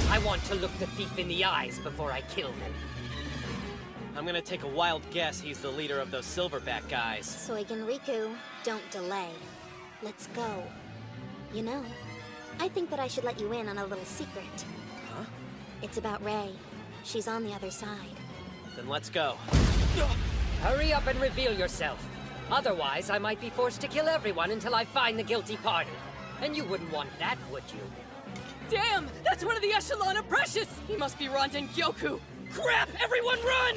I want to look the thief in the eyes before I kill him. I'm gonna take a wild guess he's the leader of those Silverback guys. Soigen Riku, don't delay. Let's go. You know, I think that I should let you in on a little secret. Huh? It's about Ray. She's on the other side. Then let's go. Hurry up and reveal yourself. Otherwise, I might be forced to kill everyone until I find the guilty party. And you wouldn't want that, would you? Damn! That's one of the Echelon of Precious! He must be Rondon Gyoku! Crap! Everyone run!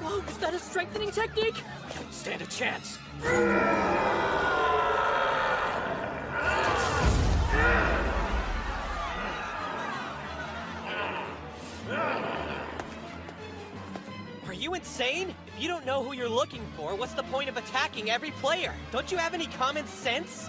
Whoa, is that a strengthening technique? Don't stand a chance. Are you insane? If you don't know who you're looking for, what's the point of attacking every player? Don't you have any common sense?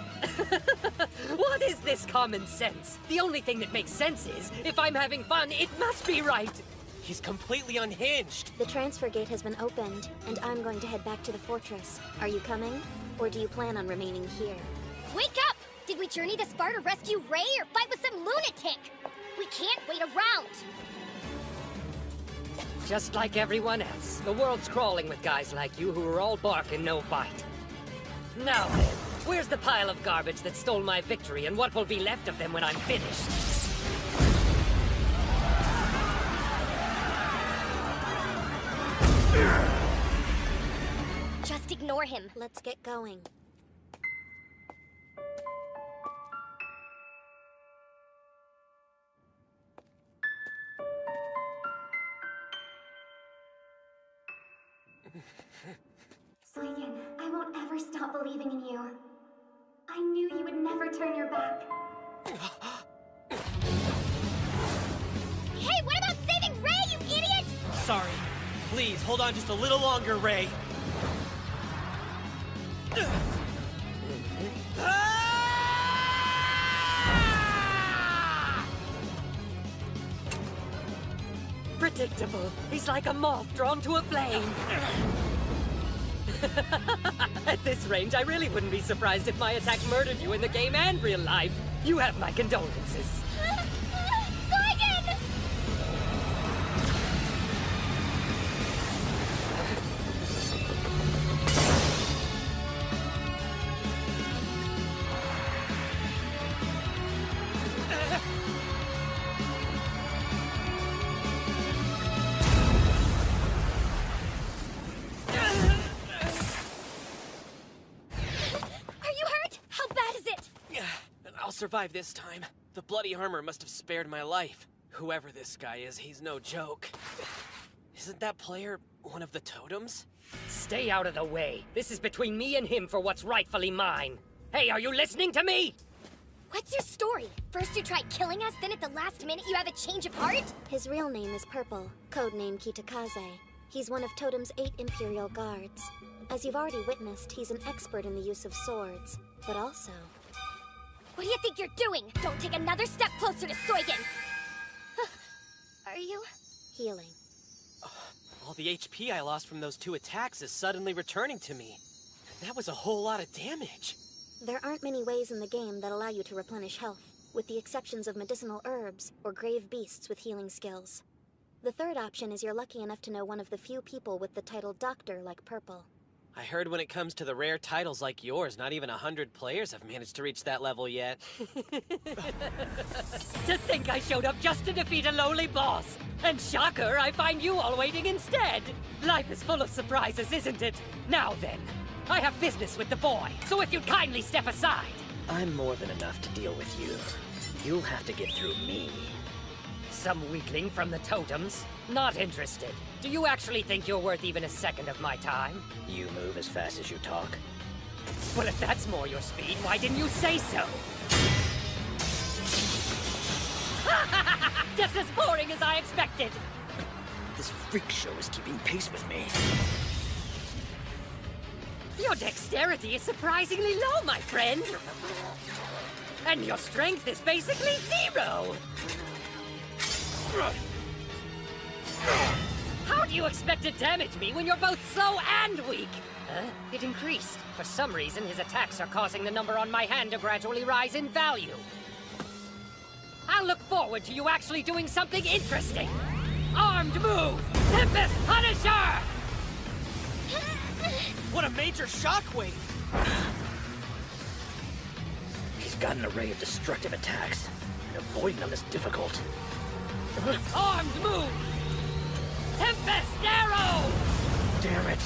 What is this common sense? The only thing that makes sense is, if I'm having fun, it must be right! He's completely unhinged. The transfer gate has been opened, and I'm going to head back to the fortress. Are you coming? Or do you plan on remaining here? Wake up! Did we journey this far to rescue Ray or fight with some lunatic? We can't wait around! Just like everyone else, the world's crawling with guys like you who are all bark and no bite. Now then, where's the pile of garbage that stole my victory, and what will be left of them when I'm finished? Just ignore him. Let's get going. Soigen, I won't ever stop believing in you. I knew you would never turn your back. Hey, what about saving Ray, you idiot? Sorry. Please, hold on just a little longer, Ray. Predictable. He's like a moth drawn to a flame. At this range, I really wouldn't be surprised if my attack murdered you in the game and real life. You have my condolences. Soigen! I'll survive this time. The bloody armor must have spared my life. Whoever this guy is, he's no joke. Isn't that player one of the totems? Stay out of the way. This is between me and him for what's rightfully mine. Hey, are you listening to me? What's your story? First you tried killing us, then at the last minute you have a change of heart? His real name is Purple, codename Kitakaze. He's one of Totem's 8 Imperial Guards. As you've already witnessed, he's an expert in the use of swords, but also... What do you think you're doing? Don't take another step closer to Soigen! Are you? Healing. All the HP I lost from those 2 attacks is suddenly returning to me. That was a whole lot of damage. There aren't many ways in the game that allow you to replenish health, with the exceptions of medicinal herbs or grave beasts with healing skills. The third option is you're lucky enough to know one of the few people with the title Doctor like Purple. I heard when it comes to the rare titles like yours, not even 100 players have managed to reach that level yet. To think I showed up just to defeat a lowly boss! And shocker, I find you all waiting instead! Life is full of surprises, isn't it? Now then, I have business with the boy, so if you'd kindly step aside! I'm more than enough to deal with you. You'll have to get through me. Some weakling from the totems? Not interested. Do you actually think you're worth even a second of my time? You move as fast as you talk. Well, if that's more your speed, why didn't you say so? Just as boring as I expected! This freak show is keeping pace with me. Your dexterity is surprisingly low, my friend! And your strength is basically 0! How do you expect to damage me when you're both slow and weak? It increased. For some reason, his attacks are causing the number on my hand to gradually rise in value. I'll look forward to you actually doing something interesting. Armed move! Tempest Punisher! What a major shockwave! He's got an array of destructive attacks, and avoiding them is difficult. Armed move! Tempest Arrow! Damn it.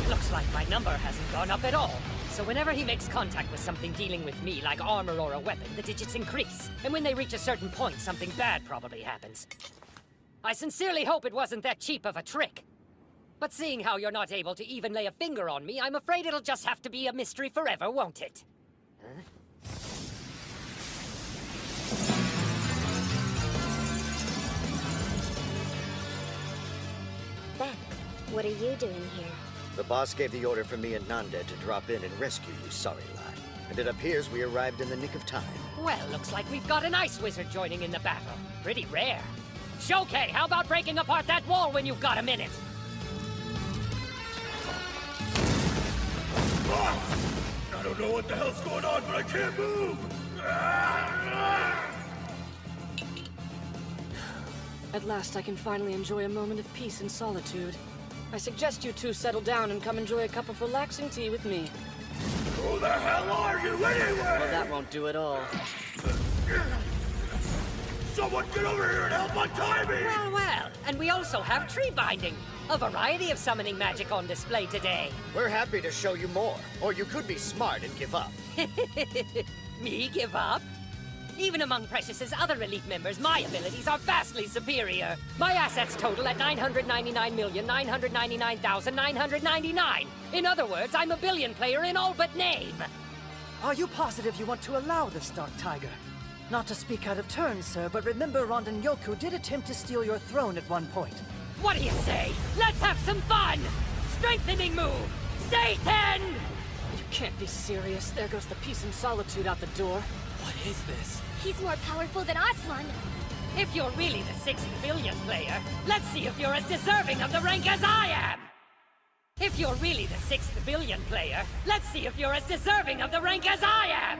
Looks like my number hasn't gone up at all. So whenever he makes contact with something dealing with me, like armor or a weapon, the digits increase. And when they reach a certain point, something bad probably happens. I sincerely hope it wasn't that cheap of a trick. But seeing how you're not able to even lay a finger on me, I'm afraid it'll just have to be a mystery forever, won't it? Beck, what are you doing here? The boss gave the order for me and Nanda to drop in and rescue you, sorry lad. And it appears we arrived in the nick of time. Well, looks like we've got an ice wizard joining in the battle. Pretty rare. Shoukei, how about breaking apart that wall when you've got a minute? I don't know what the hell's going on, but I can't move! At last, I can finally enjoy a moment of peace and solitude. I suggest you two settle down and come enjoy a cup of relaxing tea with me. Who the hell are you anyway? Well, that won't do at all. Someone get over here and help untie me! Well, well, and we also have tree binding. A variety of summoning magic on display today. We're happy to show you more, or you could be smart and give up. Me give up? Even among Precious's other elite members, my abilities are vastly superior. My assets total at 999,999,999. In other words, I'm a billion player in all but name. Are you positive you want to allow this, Dark Tiger? Not to speak out of turn, sir, but remember Rondon Yoku did attempt to steal your throne at one point. What do you say? Let's have some fun! Strengthening move! Satan! You can't be serious. There goes the peace and solitude out the door. What is this? He's more powerful than Aslan. If you're really the 6th billion player, let's see if you're as deserving of the rank as I am! If you're really the 6th billion player, let's see if you're as deserving of the rank as I am!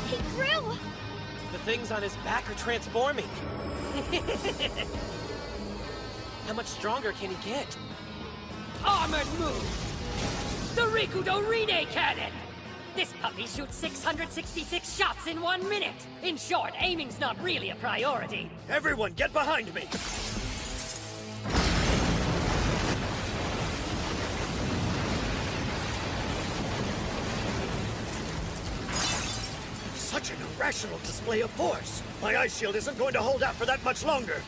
He grew! The things on his back are transforming. How much stronger can he get? Armored move! The Rikudo Rine Cannon! This puppy shoots 666 shots in 1 minute! In short, aiming's not really a priority. Everyone, get behind me! Such an irrational display of force! My ice shield isn't going to hold out for that much longer!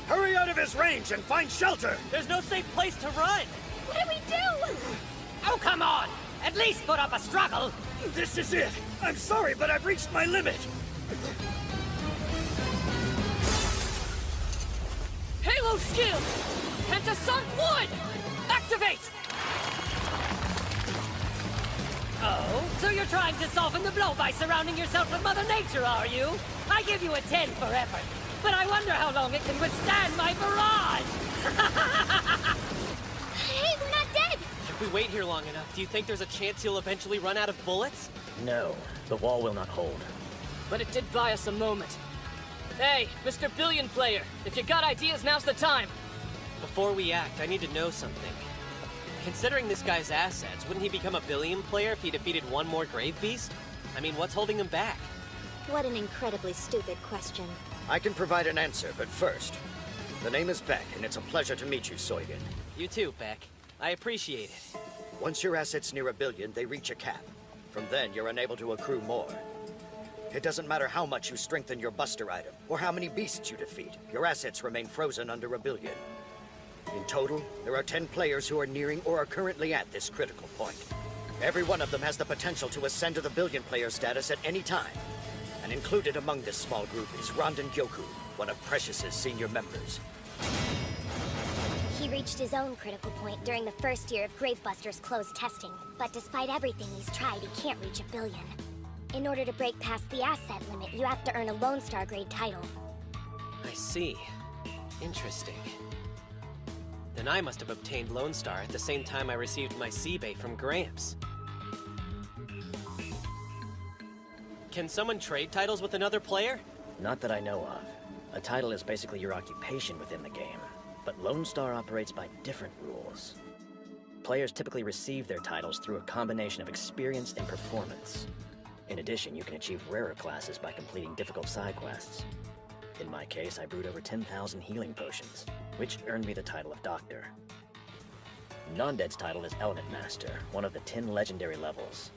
Hurry out of his range and find shelter! There's no safe place to run! What do we do? Oh, come on! At least put up a struggle! This is it! I'm sorry, but I've reached my limit! Halo skill! Pentasunk 1! Activate! Oh, so you're trying to soften the blow by surrounding yourself with Mother Nature, are you? I give you a 10 for effort, but I wonder how long it can withstand my barrage! Hey, we're not dead! If we wait here long enough, do you think there's a chance he'll eventually run out of bullets? No, the wall will not hold. But it did buy us a moment. Hey, Mr. Billion Player, if you got ideas, now's the time. Before we act, I need to know something. Considering this guy's assets, wouldn't he become a billion player if he defeated one more Grave Beast? I mean, what's holding him back? What an incredibly stupid question. I can provide an answer, but first, the name is Beck, and it's a pleasure to meet you, Soigen. You too, Beck. I appreciate it. Once your assets near 1 billion, they reach a cap. From then, you're unable to accrue more. It doesn't matter how much you strengthen your buster item, or how many beasts you defeat, your assets remain frozen under 1 billion. In total, there are 10 players who are nearing or are currently at this critical point. Every one of them has the potential to ascend to the billion player status at any time. And included among this small group is Rondon Yoku, one of Precious's senior members. He reached his own critical point during the first year of Gravebuster's closed testing. But despite everything he's tried, he can't reach 1 billion. In order to break past the asset limit, you have to earn a Lone Star grade title. I see. Interesting. Then I must have obtained Lone Star at the same time I received my C-Bay from Gramps. Can someone trade titles with another player? Not that I know of. A title is basically your occupation within the game, but Lone Star operates by different rules. Players typically receive their titles through a combination of experience and performance. In addition, you can achieve rarer classes by completing difficult side quests. In my case, I brewed over 10,000 healing potions, which earned me the title of Doctor. Non-Dead's title is Element Master, one of the 10 legendary levels.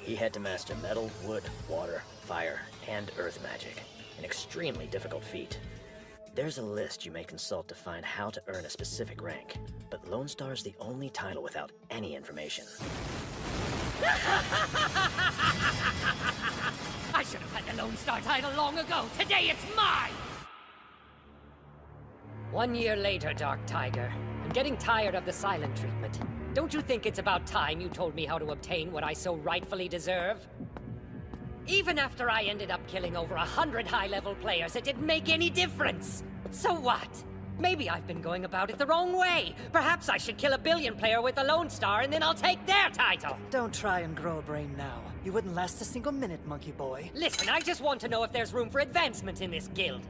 He had to master metal, wood, water, fire, and earth magic, an extremely difficult feat. There's a list you may consult to find how to earn a specific rank, but Lone Star is the only title without any information. I should have had the Lone Star title long ago. Today it's mine! 1 year later, Dark Tiger. I'm getting tired of the silent treatment. Don't you think it's about time you told me how to obtain what I so rightfully deserve? Even after I ended up killing over 100 high-level players, it didn't make any difference! So what? Maybe I've been going about it the wrong way. Perhaps I should kill a billion player with a Lone Star and then I'll take their title! Don't try and grow a brain now. You wouldn't last a single minute, monkey boy. Listen, I just want to know if there's room for advancement in this guild.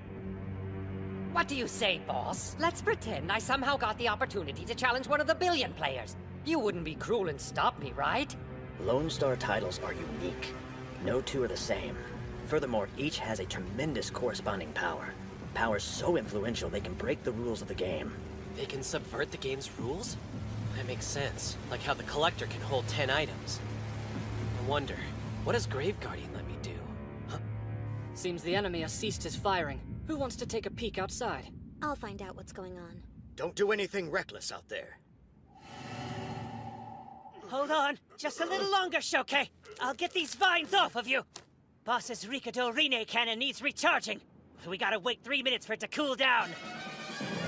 What do you say, boss? Let's pretend I somehow got the opportunity to challenge one of the billion players. You wouldn't be cruel and stop me, right? Lone Star titles are unique. No two are the same. Furthermore, each has a tremendous corresponding power. Powers so influential they can break the rules of the game. They can subvert the game's rules? That makes sense. Like how the Collector can hold 10 items. often wonder, what does Grave Guardian let me do? Seems the enemy has ceased his firing. Who wants to take a peek outside? I'll find out what's going on. Don't do anything reckless out there. Hold on, just a little longer, Shoke. I'll get these vines off of you. Boss's Rikado Rine cannon needs recharging. We gotta wait 3 minutes for it to cool down.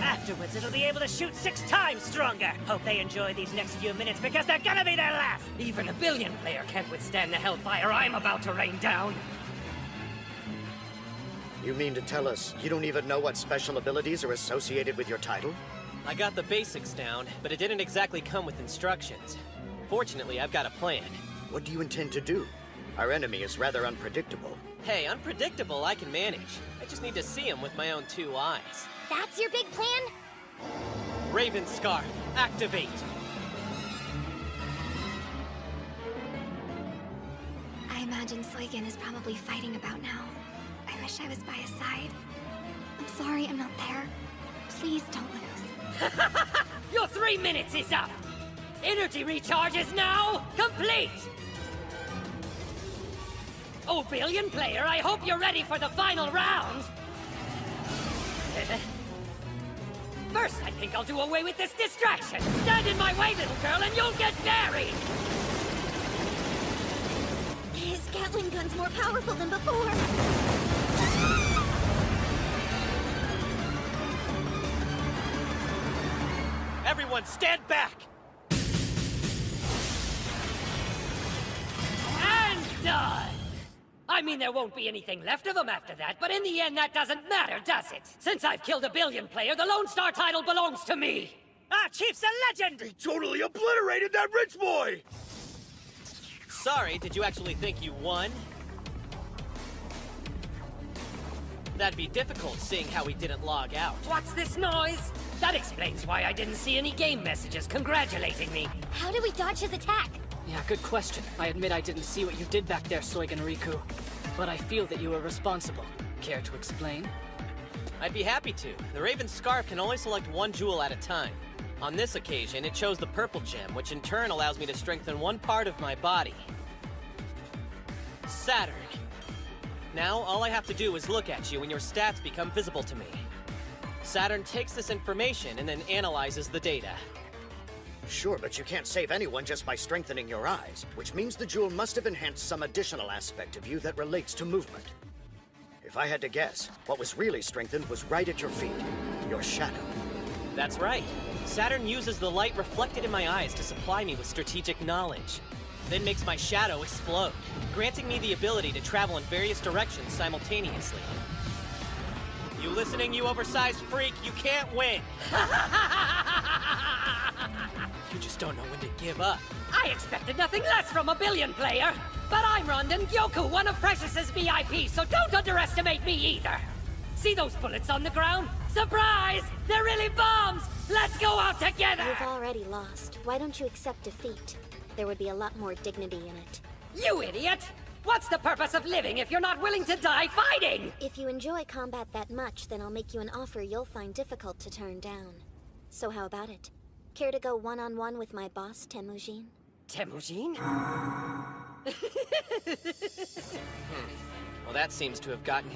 Afterwards, it'll be able to shoot 6 times stronger. Hope they enjoy these next few minutes because they're gonna be their last. Even a billion player can't withstand the hellfire I'm about to rain down. You mean to tell us you don't even know what special abilities are associated with your title? I got the basics down, but it didn't exactly come with instructions. Fortunately, I've got a plan. What do you intend to do? Our enemy is rather unpredictable. Hey, unpredictable I can manage. I just need to see him with my own 2 eyes. That's your big plan? Raven Scarf, activate! I imagine Soigen is probably fighting about now. I wish I was by his side. I'm sorry I'm not there. Please don't lose. Your 3 minutes is up! Energy recharge is now complete! Oh, billion player, I hope you're ready for the final round! First, I think I'll do away with this distraction! Stand in my way, little girl, and you'll get buried! His Gatling gun's more powerful than before. Everyone, stand back! And done! I mean, there won't be anything left of them after that, but in the end, that doesn't matter, does it? Since I've killed a billion player, the Lone Star title belongs to me! Our chief's a legend! He totally obliterated that rich boy! Sorry, did you actually think you won? That'd be difficult, seeing how he didn't log out. What's this noise? That explains why I didn't see any game messages congratulating me. How did we dodge his attack? Yeah, good question. I admit I didn't see what you did back there, Soigen Riku. But I feel that you were responsible. Care to explain? I'd be happy to. The Raven Scarf can only select 1 jewel at a time. On this occasion, it chose the purple gem, which in turn allows me to strengthen 1 part of my body. Saturn. Now, all I have to do is look at you and your stats become visible to me. Saturn takes this information and then analyzes the data. Sure, but you can't save anyone just by strengthening your eyes, which means the jewel must have enhanced some additional aspect of you that relates to movement. If I had to guess, what was really strengthened was right at your feet, your shadow. That's right. Saturn uses the light reflected in my eyes to supply me with strategic knowledge. Then makes my shadow explode, granting me the ability to travel in various directions simultaneously. You listening, you oversized freak? You can't win! You just don't know when to give up. I expected nothing less from a billion player! But I'm Rondon Gyoku, one of Precious's VIPs, so don't underestimate me either! See those bullets on the ground? Surprise! They're really bombs! Let's go out together! You've already lost. Why don't you accept defeat? There would be a lot more dignity in it. You idiot! What's the purpose of living if you're not willing to die fighting? If you enjoy combat that much, then I'll make you an offer you'll find difficult to turn down. So how about it? Care to go one-on-one with my boss, Temujin? Temujin? Well, that seems to have gotten